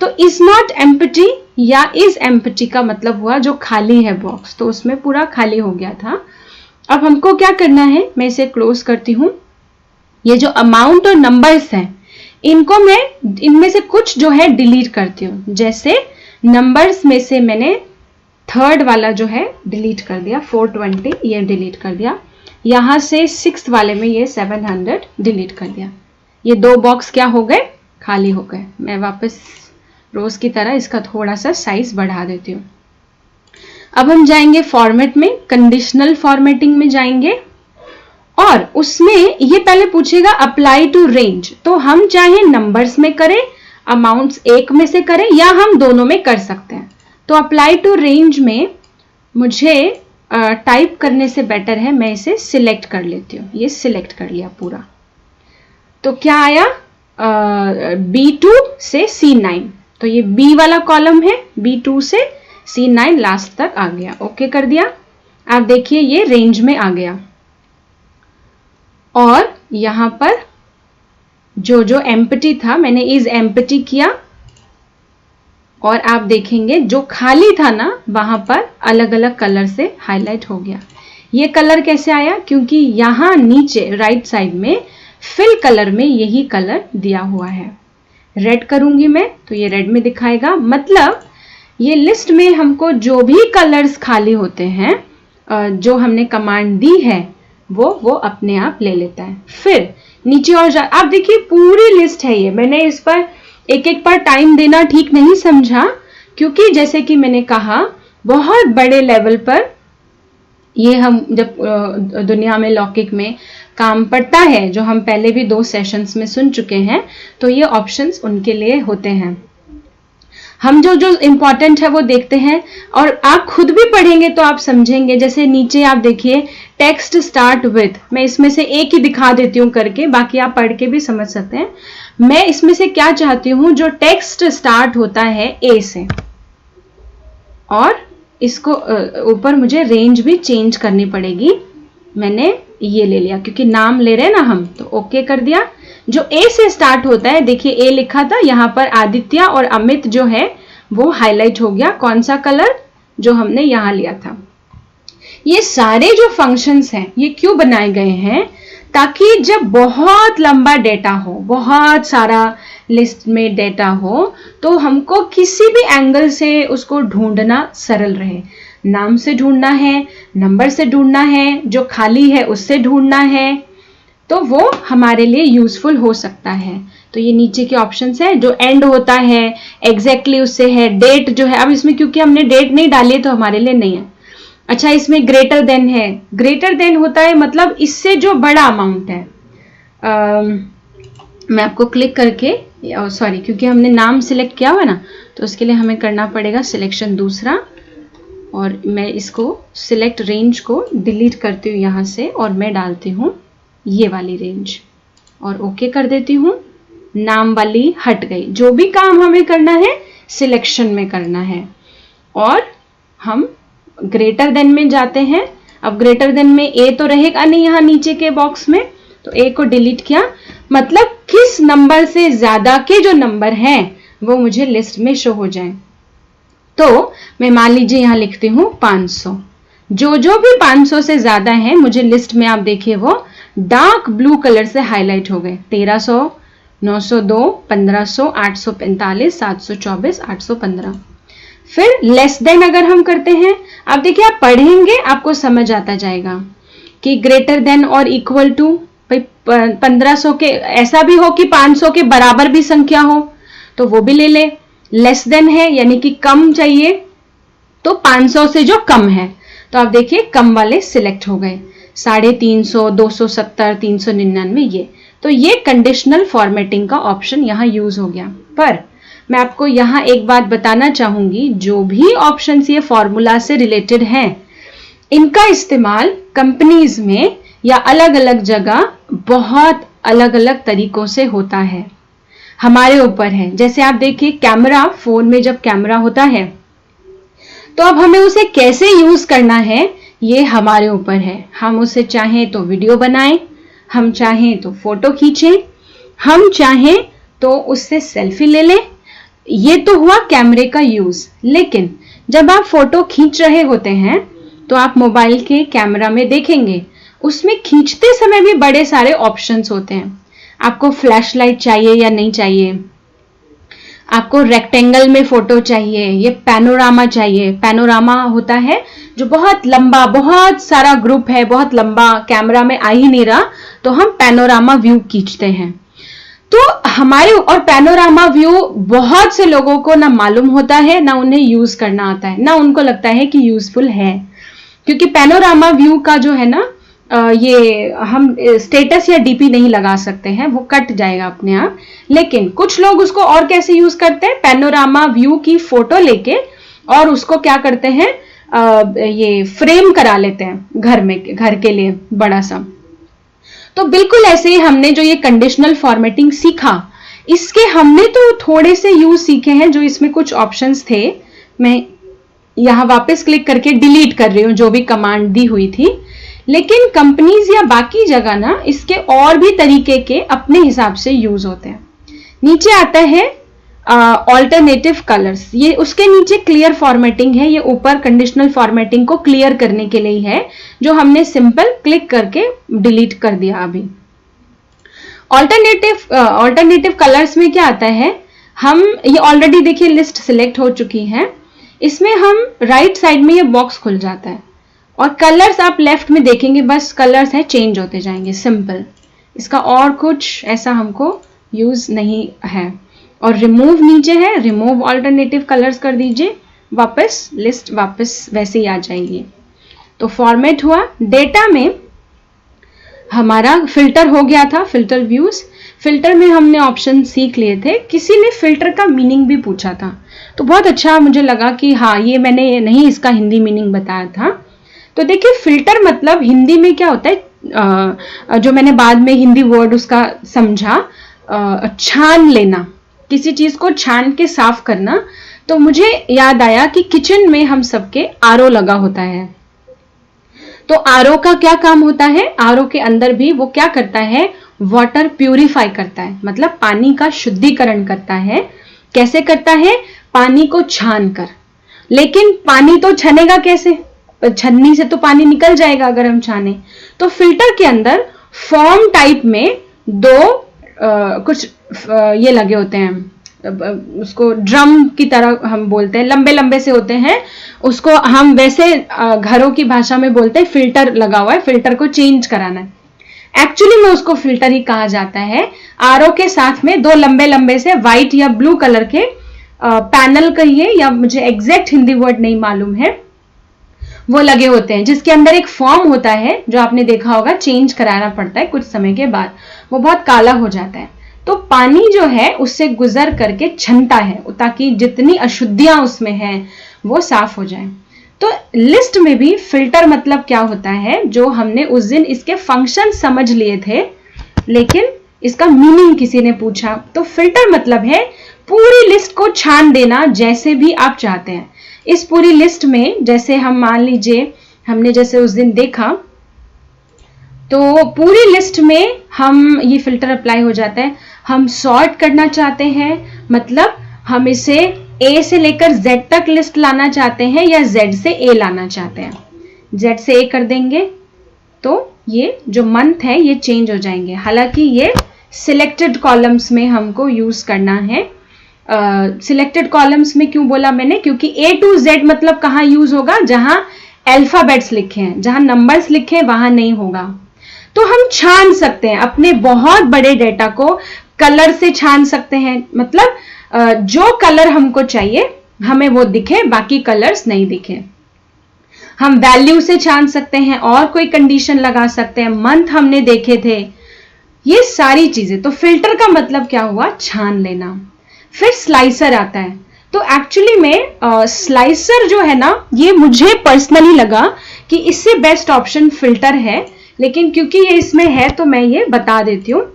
तो इज नॉट एम्प्टी या इज एम्प्टी का मतलब हुआ जो खाली है बॉक्स, तो उसमें पूरा खाली हो गया था। अब हमको क्या करना है, मैं इसे क्लोज करती हूँ। ये जो अमाउंट और नंबर्स हैं, इनको मैं इनमें से कुछ जो है डिलीट करती हूँ। जैसे नंबर्स में से मैंने 3rd वाला जो है डिलीट कर दिया, 420 ये डिलीट कर दिया। यहाँ से 6th वाले में ये 700 डिलीट कर दिया। ये 2 बॉक्स क्या हो गए, खाली हो गए। मैं वापस रोज की तरह इसका थोड़ा सा साइज बढ़ा देती हूँ। अब हम जाएंगे फॉर्मेट में, कंडीशनल फॉर्मेटिंग में जाएंगे और उसमें ये पहले पूछेगा अप्लाई टू रेंज। तो हम चाहे नंबर्स में करें, अमाउंट्स एक में से करें, या हम दोनों में कर सकते हैं। तो अप्लाई टू रेंज में मुझे टाइप करने से बेटर है मैं इसे सिलेक्ट कर लेती हूँ। ये सिलेक्ट कर लिया पूरा। तो क्या आया, B2 से C9। तो ये B वाला कॉलम है, B2 से C9 लास्ट तक आ गया। ओके कर दिया। आप देखिए ये रेंज में आ गया। और यहां पर जो जो एम्प्टी था मैंने इज एम्प्टी किया, और आप देखेंगे जो खाली था ना वहां पर अलग अलग कलर से हाईलाइट हो गया। ये कलर कैसे आया, क्योंकि यहां नीचे राइट साइड में फिल कलर में यही कलर दिया हुआ है। रेड करूंगी मैं तो ये रेड में दिखाएगा। मतलब ये लिस्ट में हमको जो भी कलर्स खाली होते हैं, जो हमने कमांड दी है वो अपने आप ले लेता है। फिर नीचे और आप देखिए पूरी लिस्ट है ये। मैंने इस पर एक एक पर टाइम देना ठीक नहीं समझा, क्योंकि जैसे कि मैंने कहा बहुत बड़े लेवल पर ये हम जब दुनिया में लौकिक में काम पड़ता है, जो हम पहले भी 2 सेशंस में सुन चुके हैं, तो ये ऑप्शंस उनके लिए होते हैं। हम जो जो इम्पोर्टेंट है वो देखते हैं, और आप खुद भी पढ़ेंगे तो आप समझेंगे। जैसे नीचे आप देखिए टेक्स्ट स्टार्ट विथ, मैं इसमें से एक ही दिखा देती हूँ करके, बाकी आप पढ़ के भी समझ सकते हैं। मैं इसमें से क्या चाहती हूँ, जो टेक्स्ट स्टार्ट होता है ए से, और इसको ऊपर मुझे रेंज भी चेंज करनी पड़ेगी। मैंने ये ले लिया क्योंकि नाम ले रहे हैं ना हम, तो ओके कर दिया। जो ए से स्टार्ट होता है, देखिए ए लिखा था, यहाँ पर आदित्य और अमित जो है वो हाईलाइट हो गया। कौन सा कलर, जो हमने यहाँ लिया था। ये सारे जो फंक्शंस हैं ये क्यों बनाए गए हैं, ताकि जब बहुत लंबा डेटा हो, बहुत सारा लिस्ट में डेटा हो, तो हमको किसी भी एंगल से उसको ढूंढना सरल रहे। नाम से ढूंढना है, नंबर से ढूंढना है, जो खाली है उससे ढूंढना है, तो वो हमारे लिए यूजफुल हो सकता है। तो ये नीचे के ऑप्शंस है। जो एंड होता है एग्जैक्टली उससे है, डेट जो है, अब इसमें क्योंकि हमने डेट नहीं डाली है तो हमारे लिए नहीं है। अच्छा, इसमें ग्रेटर देन है। ग्रेटर देन होता है मतलब इससे जो बड़ा अमाउंट है। मैं आपको क्लिक करके, सॉरी क्योंकि हमने नाम सिलेक्ट किया हुआ ना, तो उसके लिए हमें करना पड़ेगा सिलेक्शन दूसरा, और मैं इसको सिलेक्ट रेंज को डिलीट करती हूँ यहाँ से, और मैं डालती हूँ ये वाली रेंज और ओके कर देती हूँ। नाम वाली हट गई। जो भी काम हमें करना है सिलेक्शन में करना है। और हम ग्रेटर देन में जाते हैं। अब ग्रेटर देन में ए तो रहेगा नहीं यहाँ नीचे के बॉक्स में, तो ए को डिलीट किया। मतलब किस नंबर से ज्यादा के जो नंबर हैं वो मुझे लिस्ट में शो हो जाए। तो मैं मान लीजिए यहाँ लिखती हूँ 500। जो जो भी 500 से ज्यादा है मुझे लिस्ट में, आप देखिए वो डार्क ब्लू कलर से हाईलाइट हो गए। 1300, 902, 1500, 845, 724, 815। फिर लेस देन अगर हम करते हैं, आप देखिए आप पढ़ेंगे आपको समझ आता जाएगा कि ग्रेटर देन और इक्वल टू, 1500 के ऐसा भी हो कि 500 के बराबर भी संख्या हो तो वो भी ले ले। लेस देन है यानी कि कम चाहिए, तो 500 से जो कम है, तो आप देखिए कम वाले सिलेक्ट हो गए। 350, 270, 399 ये। तो ये कंडीशनल फॉर्मेटिंग का ऑप्शन यहाँ यूज हो गया। पर मैं आपको यहाँ एक बात बताना चाहूंगी, जो भी ऑप्शंस ये फॉर्मूला से रिलेटेड हैं, इनका इस्तेमाल कंपनीज में या अलग अलग जगह बहुत अलग अलग तरीकों से होता है। हमारे ऊपर है। जैसे आप देखिए कैमरा, फोन में जब कैमरा होता है तो अब हमें उसे कैसे यूज करना है ये हमारे ऊपर है। हम उसे चाहें तो वीडियो बनाएं, हम चाहें तो फोटो खींचें, हम चाहें तो उससे सेल्फी ले लें। ये तो हुआ कैमरे का यूज। लेकिन जब आप फोटो खींच रहे होते हैं तो आप मोबाइल के कैमरा में देखेंगे उसमें खींचते समय भी बड़े सारे ऑप्शंस होते हैं। आपको फ्लैशलाइट चाहिए या नहीं चाहिए, आपको रेक्टेंगल में फोटो चाहिए, ये पैनोरामा चाहिए। पैनोरामा होता है जो बहुत लंबा, बहुत सारा ग्रुप है, बहुत लंबा, कैमरा में आ ही नहीं रहा, तो हम पैनोरामा व्यू खींचते हैं। तो हमारे और पैनोरामा व्यू बहुत से लोगों को ना मालूम होता है, ना उन्हें यूज करना आता है, ना उनको लगता है कि यूजफुल है। क्योंकि पैनोरामा व्यू का जो है ना, ये हम स्टेटस या डीपी नहीं लगा सकते हैं, वो कट जाएगा अपने आप। लेकिन कुछ लोग उसको और कैसे यूज करते हैं, पैनोरामा व्यू की फोटो लेके और उसको क्या करते हैं, ये फ्रेम करा लेते हैं घर में, घर के लिए बड़ा सा। तो बिल्कुल ऐसे ही हमने जो ये कंडीशनल फॉर्मेटिंग सीखा, इसके हमने तो थोड़े से यूज सीखे हैं। जो इसमें कुछ ऑप्शंस थे, मैं यहां वापस क्लिक करके डिलीट कर रही हूं जो भी कमांड दी हुई थी। लेकिन कंपनीज या बाकी जगह ना इसके और भी तरीके के अपने हिसाब से यूज होते हैं। नीचे आता है ऑल्टरनेटिव कलर्स, ये उसके नीचे क्लियर फॉर्मेटिंग है, ये ऊपर कंडीशनल फॉर्मेटिंग को क्लियर करने के लिए है, जो हमने सिंपल क्लिक करके डिलीट कर दिया अभी। ऑल्टरनेटिव कलर्स में क्या आता है, हम ये ऑलरेडी देखिए लिस्ट सिलेक्ट हो चुकी है, इसमें हम राइट साइड में ये बॉक्स खुल जाता है और कलर्स आप लेफ्ट में देखेंगे, बस कलर्स है चेंज होते जाएंगे, सिंपल। इसका और कुछ ऐसा हमको यूज नहीं है। और रिमूव नीचे है, रिमूव ऑल्टरनेटिव कलर्स कर दीजिए, वापस लिस्ट वापस वैसे ही आ जाएगी। तो फॉर्मेट हुआ। डेटा में हमारा फिल्टर हो गया था, फिल्टर व्यूज। फिल्टर में हमने ऑप्शन सीख लिए थे। किसी ने फिल्टर का मीनिंग भी पूछा था, तो बहुत अच्छा मुझे लगा कि हाँ, ये मैंने नहीं इसका हिंदी मीनिंग बताया था। तो देखिए, फिल्टर मतलब हिंदी में क्या होता है, जो मैंने बाद में हिंदी वर्ड उसका समझा, छान लेना, किसी चीज को छान के साफ करना। तो मुझे याद आया कि किचन में हम सबके आरओ लगा होता है। तो आरओ का क्या काम होता है, आरओ के अंदर भी वो क्या करता है, वाटर प्यूरिफाई करता है, मतलब पानी का शुद्धिकरण करता है। कैसे करता है, पानी को छान कर। लेकिन पानी तो छनेगा कैसे, छन्नी से तो पानी निकल जाएगा अगर हम छाने। तो फिल्टर के अंदर फॉर्म टाइप में दो कुछ ये लगे होते हैं, उसको ड्रम की तरह हम बोलते हैं, लंबे लंबे से होते हैं, उसको हम वैसे घरों की भाषा में बोलते हैं फिल्टर लगा हुआ है, फिल्टर को चेंज कराना है। एक्चुअली में उसको फिल्टर ही कहा जाता है। आरओ के साथ में दो लंबे लंबे से व्हाइट या ब्लू कलर के पैनल कहिए, या मुझे एग्जैक्ट हिंदी वर्ड नहीं मालूम है, वो लगे होते हैं, जिसके अंदर एक फॉर्म होता है, जो आपने देखा होगा चेंज कराना पड़ता है कुछ समय के बाद, वो बहुत काला हो जाता है। तो पानी जो है उससे गुजर करके छनता है, ताकि जितनी अशुद्धियां उसमें हैं वो साफ हो जाए। तो लिस्ट में भी फिल्टर मतलब क्या होता है, जो हमने उस दिन इसके फंक्शन समझ लिए थे, लेकिन इसका मीनिंग किसी ने पूछा। तो फिल्टर मतलब है पूरी लिस्ट को छान देना जैसे भी आप चाहते हैं। इस पूरी लिस्ट में जैसे हम मान लीजिए, हमने जैसे उस दिन देखा, तो पूरी लिस्ट में हम ये फिल्टर अप्लाई हो जाता है। हम सॉर्ट करना चाहते हैं, मतलब हम इसे ए से लेकर जेड तक लिस्ट लाना चाहते हैं, या जेड से ए लाना चाहते हैं। जेड से ए कर देंगे तो ये जो मंथ है ये चेंज हो जाएंगे। हालांकि ये सिलेक्टेड कॉलम्स में हमको यूज करना है। सिलेक्टेड कॉलम्स में क्यों बोला मैंने, क्योंकि ए टू जेड मतलब कहाँ यूज होगा, जहां अल्फाबेट्स लिखे हैं, जहां नंबर्स लिखे हैं वहां नहीं होगा। तो हम छान सकते हैं अपने बहुत बड़े डेटा को, कलर से छान सकते हैं, मतलब जो कलर हमको चाहिए हमें वो दिखे, बाकी कलर्स नहीं दिखे। हम वैल्यू से छान सकते हैं, और कोई कंडीशन लगा सकते हैं, मंथ हमने देखे थे, ये सारी चीजें। तो फिल्टर का मतलब क्या हुआ, छान लेना। फिर स्लाइसर आता है। तो एक्चुअली में स्लाइसर जो है ना, ये मुझे पर्सनली लगा कि इससे बेस्ट ऑप्शन फिल्टर है, लेकिन क्योंकि ये इसमें है तो मैं ये बता देती हूँ।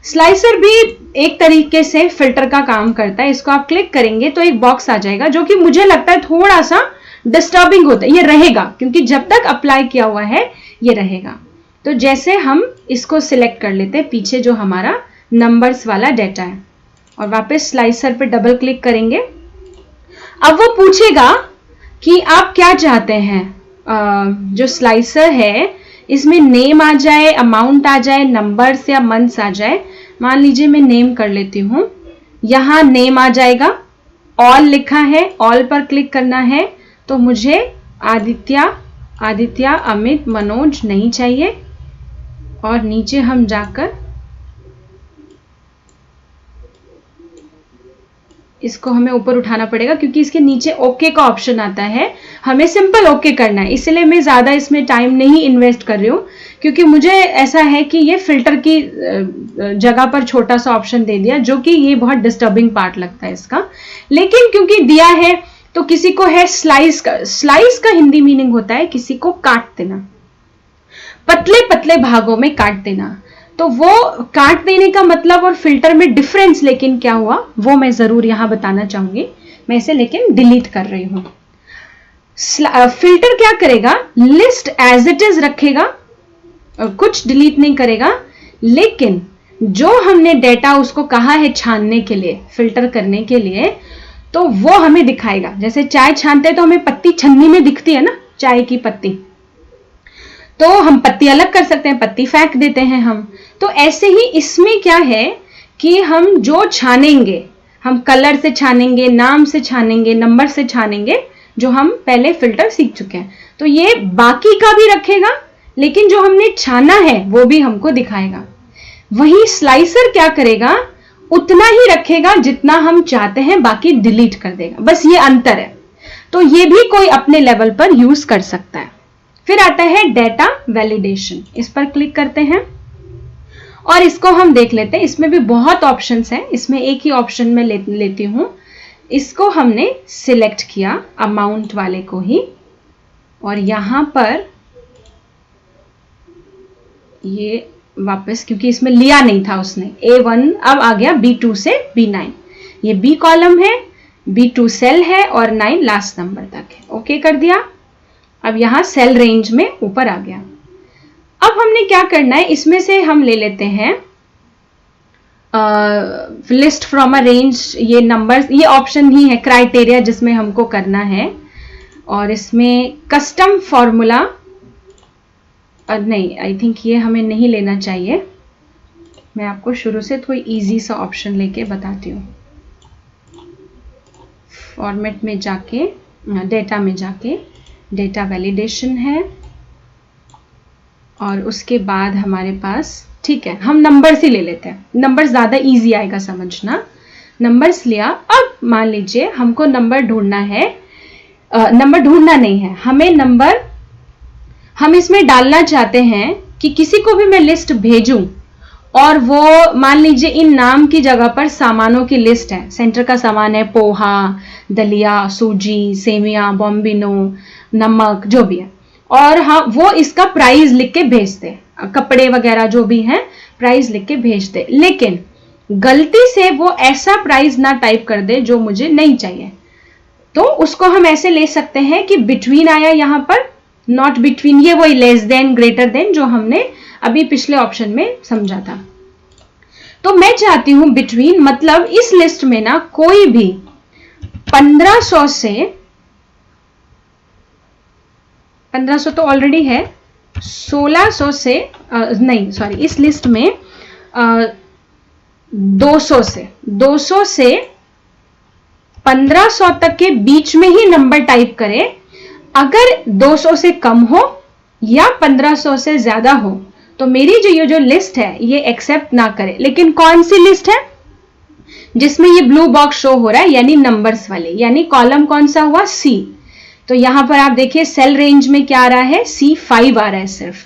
स्लाइसर भी एक तरीके से फिल्टर का काम करता है। इसको आप क्लिक करेंगे तो एक बॉक्स आ जाएगा, जो कि मुझे लगता है थोड़ा सा डिस्टर्बिंग होता है। ये रहेगा, क्योंकि जब तक अप्लाई किया हुआ है ये रहेगा। तो जैसे हम इसको सिलेक्ट कर लेते हैं, पीछे जो हमारा नंबर्स वाला डेटा है, और वापस स्लाइसर पे डबल क्लिक करेंगे। अब वो पूछेगा कि आप क्या चाहते हैं। जो स्लाइसर है इसमें नेम आ जाए, अमाउंट आ जाए, नंबर्स या मंथ्स आ जाए। मान लीजिए मैं नेम कर लेती हूँ, यहाँ नेम आ जाएगा, ऑल लिखा है, ऑल पर क्लिक करना है, तो मुझे आदित्य, अमित, मनोज नहीं चाहिए। और नीचे हम जाकर इसको हमें ऊपर उठाना पड़ेगा क्योंकि इसके नीचे ओके का ऑप्शन आता है, हमें सिंपल ओके करना है, इसलिए मैं ज्यादा इसमें टाइम नहीं इन्वेस्ट कर रही हूँ क्योंकि मुझे ऐसा है कि ये फिल्टर की जगह पर छोटा सा ऑप्शन दे दिया जो कि ये बहुत डिस्टर्बिंग पार्ट लगता है इसका। लेकिन क्योंकि दिया है तो किसी को है स्लाइस का हिंदी मीनिंग होता है किसी को काट देना, पतले पतले भागों में काट देना। तो वो काट देने का मतलब और फिल्टर में डिफरेंस लेकिन क्या हुआ वो मैं जरूर यहां बताना चाहूंगी। मैं इसे लेकिन डिलीट कर रही हूं। फिल्टर क्या करेगा, लिस्ट एज इट इज रखेगा, कुछ डिलीट नहीं करेगा, लेकिन जो हमने डेटा उसको कहा है छानने के लिए, फिल्टर करने के लिए, तो वो हमें दिखाएगा। जैसे चाय छानते हैं तो हमें पत्ती छन्नी में दिखती है ना, चाय की पत्ती, तो हम पत्ती अलग कर सकते हैं, पत्ती फेंक देते हैं हम। तो ऐसे ही इसमें क्या है कि हम जो छानेंगे, हम कलर से छानेंगे, नाम से छानेंगे, नंबर से छानेंगे, जो हम पहले फिल्टर सीख चुके हैं। तो ये बाकी का भी रखेगा लेकिन जो हमने छाना है वो भी हमको दिखाएगा। वही स्लाइसर क्या करेगा, उतना ही रखेगा जितना हम चाहते हैं, बाकी डिलीट कर देगा। बस ये अंतर है। तो ये भी कोई अपने लेवल पर यूज कर सकता है। फिर आता है डेटा वैलिडेशन, इस पर क्लिक करते हैं और इसको हम देख लेते हैं। इसमें भी बहुत ऑप्शंस हैं, इसमें एक ही ऑप्शन में लेती हूं। इसको हमने सिलेक्ट किया, अमाउंट वाले को ही, और यहां पर ये वापस, क्योंकि इसमें लिया नहीं था उसने, A1 अब आ गया B2 से B9। ये B कॉलम है, B2 सेल है और 9 लास्ट नंबर तक है। ओके कर दिया। अब यहां सेल रेंज में ऊपर आ गया। अब हमने क्या करना है, इसमें से हम ले लेते हैं लिस्ट फ्रॉम अ रेंज। ये नंबर्स, ये ऑप्शन ही है क्राइटेरिया जिसमें हमको करना है। और इसमें कस्टम फॉर्मूला नहीं, आई थिंक ये हमें नहीं लेना चाहिए। मैं आपको शुरू से कोई इजी सा ऑप्शन लेके बताती हूँ। फॉर्मेट में जाके, डेटा में जाके, डेटा वैलिडेशन है और उसके बाद हमारे पास, ठीक है, हम नंबर्स ही ले लेते हैं, नंबर्स ज्यादा इजी आएगा समझना। नंबर्स लिया। अब मान लीजिए हमको नंबर ढूंढना है, नंबर ढूंढना नहीं है, हमें नंबर, हम इसमें डालना चाहते हैं कि किसी को भी मैं लिस्ट भेजूं और वो मान लीजिए इन नाम की जगह पर सामानों की लिस्ट है। सेंटर का सामान है पोहा, दलिया, सूजी, सेमिया, बॉम्बिनो, नमक, जो भी है, और हाँ वो इसका प्राइस लिख के भेजते, कपड़े वगैरह जो भी हैं प्राइस लिख के भेजते, लेकिन गलती से वो ऐसा प्राइस ना टाइप कर दे जो मुझे नहीं चाहिए। तो उसको हम ऐसे ले सकते हैं कि बिटवीन आया यहां पर, नॉट बिटवीन, ये वही लेस देन, ग्रेटर देन जो हमने अभी पिछले ऑप्शन में समझा था। तो मैं चाहती हूं बिटवीन, मतलब इस लिस्ट में ना कोई भी 1500 से, 1500 तो ऑलरेडी है, 1600 से नहीं सॉरी, इस लिस्ट में 200 से 1500 तक के बीच में ही नंबर टाइप करें। अगर 200 से कम हो या 1500 से ज्यादा हो तो मेरी ये जो लिस्ट है ये एक्सेप्ट ना करे। लेकिन कौन सी लिस्ट है, जिसमें ये ब्लू बॉक्स शो हो रहा है, यानी नंबर्स वाले, यानी कॉलम कौन सा हुआ, C। तो यहां पर आप देखिए सेल रेंज में क्या आ रहा है, C5 आ रहा है सिर्फ।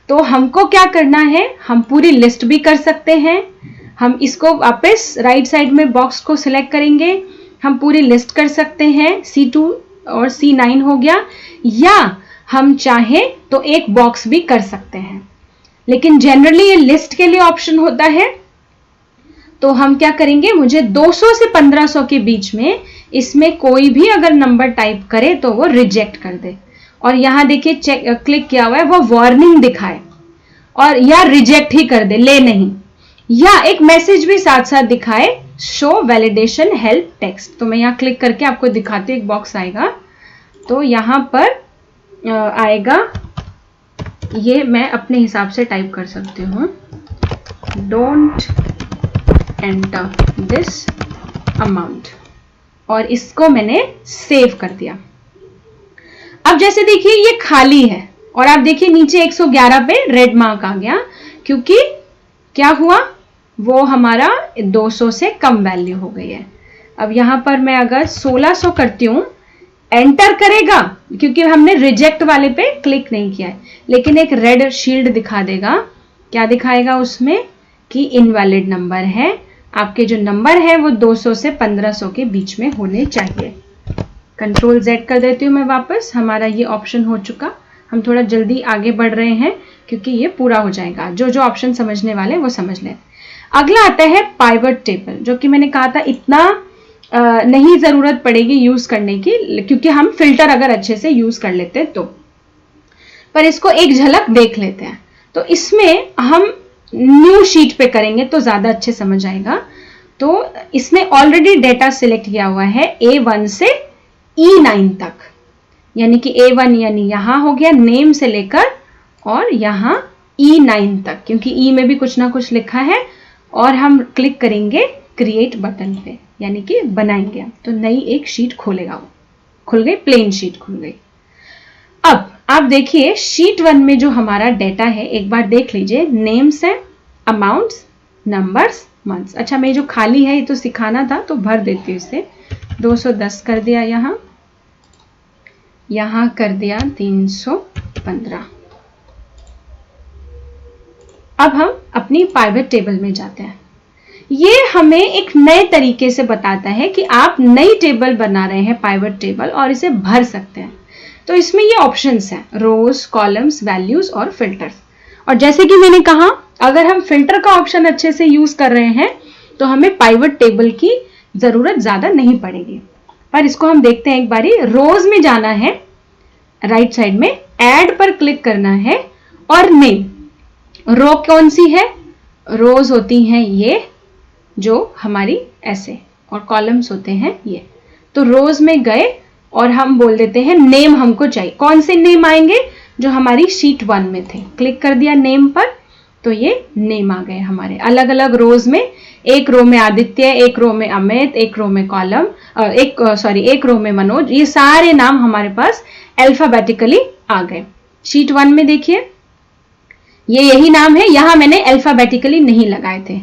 तो हमको क्या करना है, हम पूरी लिस्ट भी कर सकते हैं। हम इसको वापस राइट साइड में बॉक्स को सिलेक्ट करेंगे, हम पूरी लिस्ट कर सकते हैं, C2 और C9 हो गया, या हम चाहें तो एक बॉक्स भी कर सकते हैं। लेकिन जनरली ये लिस्ट के लिए ऑप्शन होता है। तो हम क्या करेंगे, मुझे 200 से 1500 के बीच में इसमें कोई भी अगर नंबर टाइप करे तो वो रिजेक्ट कर दे। और यहां देखिए चेक क्लिक किया हुआ है, वो वार्निंग दिखाए और या रिजेक्ट ही कर दे, ले नहीं, या एक मैसेज भी साथ साथ दिखाए, शो वैलिडेशन हेल्प टेक्स्ट। तो मैं यहाँ क्लिक करके आपको दिखाती हूँ, एक बॉक्स आएगा। तो यहाँ पर आएगा, ये मैं अपने हिसाब से टाइप कर सकती हूँ, डोंट एंटर दिस अमाउंट। और इसको मैंने सेव कर दिया। अब जैसे देखिए ये खाली है और आप देखिए नीचे 111 पे रेड मार्क आ गया, क्योंकि क्या हुआ, वो हमारा 200 से कम वैल्यू हो गई है। अब यहां पर मैं अगर 1600 करती हूं, एंटर करेगा क्योंकि हमने रिजेक्ट वाले पे क्लिक नहीं किया है, लेकिन एक रेड शील्ड दिखा देगा। क्या दिखाएगा उसमें कि इनवैलिड नंबर है, आपके जो नंबर है वो 200 से 1500 के बीच में होने चाहिए। कंट्रोल Z कर देती हूँ मैं वापस, हमारा ये ऑप्शन हो चुका। हम थोड़ा जल्दी आगे बढ़ रहे हैं क्योंकि ये पूरा हो जाएगा। जो जो ऑप्शन समझने वाले वो समझ लें। अगला आता है पाइवट टेबल, जो कि मैंने कहा था इतना नहीं जरूरत पड़ेगी यूज करने की, क्योंकि हम फिल्टर अगर अच्छे से यूज कर लेते हैं तो। पर इसको एक झलक देख लेते हैं। तो इसमें हम न्यू शीट पे करेंगे तो ज्यादा अच्छे समझ आएगा। तो इसमें ऑलरेडी डेटा सिलेक्ट किया हुआ है A1 से E9 तक, यानी कि A1 यानी यहां हो गया नेम से लेकर और यहां E9 तक, क्योंकि E में भी कुछ ना कुछ लिखा है। और हम क्लिक करेंगे क्रिएट बटन पे, यानी कि बनाएंगे तो नई एक शीट खोलेगा, वो खुल गई, प्लेन शीट खुल गई। अब आप देखिए शीट 1 में जो हमारा डेटा है एक बार देख लीजिए। नेम्स है, अमाउंट्स, नंबर्स, मंथ्स। अच्छा मैं जो खाली है ये तो सिखाना था तो भर देती हूँ इसे। 210 कर दिया, यहां कर दिया 315। अब हम अपनी पाइवट टेबल में जाते हैं। ये हमें एक नए तरीके से बताता है कि आप नई टेबल बना रहे हैं पाइवट टेबल और इसे भर सकते हैं। तो इसमें ये ऑप्शंस हैं, रोज, कॉलम्स, वैल्यूज और फिल्टर्स। और जैसे कि मैंने कहा, अगर हम फिल्टर का ऑप्शन अच्छे से यूज कर रहे हैं तो हमें पाइवट टेबल की जरूरत ज्यादा नहीं पड़ेगी। पर इसको हम देखते हैं एक बारी। रोज में जाना है, राइट साइड में ऐड पर क्लिक करना है और नेम। रो कौन सी है? रोज होती हैं ये जो हमारी ऐसे, और कॉलम्स होते हैं ये। तो रोज में गए और हम बोल देते हैं नेम हमको चाहिए। कौन से नेम आएंगे? जो हमारी शीट 1 में थे। क्लिक कर दिया नेम पर तो ये नेम आ गए हमारे अलग अलग रोज में। एक रो में आदित्य, एक रो में अमित, एक रो में कॉलम, एक रो में मनोज। ये सारे नाम हमारे पास अल्फाबेटिकली आ गए। शीट 1 में देखिए ये यही नाम है, यहां मैंने अल्फाबेटिकली नहीं लगाए थे।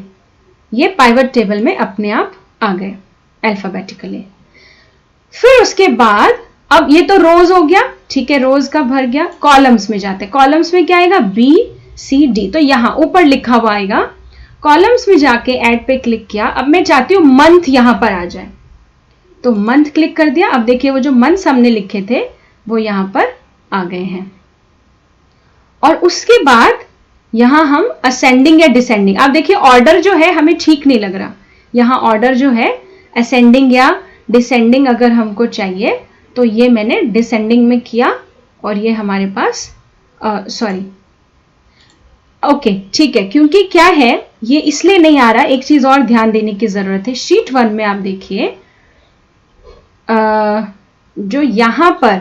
ये पाइवट टेबल में अपने आप आ गए अल्फाबेटिकली। फिर उसके बाद अब ये तो रोज हो गया, ठीक है, रोज का भर गया। कॉलम्स में जाते, कॉलम्स में क्या आएगा? BCD। तो यहां ऊपर लिखा हुआ आएगा। कॉलम्स में जाके ऐड पे क्लिक किया। अब मैं चाहती हूं मंथ यहां पर आ जाए, तो मंथ क्लिक कर दिया। अब देखिए वो जो मंथ्स हमने लिखे थे वो यहां पर आ गए हैं। और उसके बाद यहां हम असेंडिंग या डिसेंडिंग, आप देखिए ऑर्डर जो है हमें ठीक नहीं लग रहा। यहां ऑर्डर जो है असेंडिंग या डिसेंडिंग अगर हमको चाहिए तो ये मैंने डिसेंडिंग में किया और ये हमारे पास ओके ठीक है, क्योंकि क्या है ये इसलिए नहीं आ रहा। एक चीज और ध्यान देने की जरूरत है। शीट 1 में आप देखिए जो यहां पर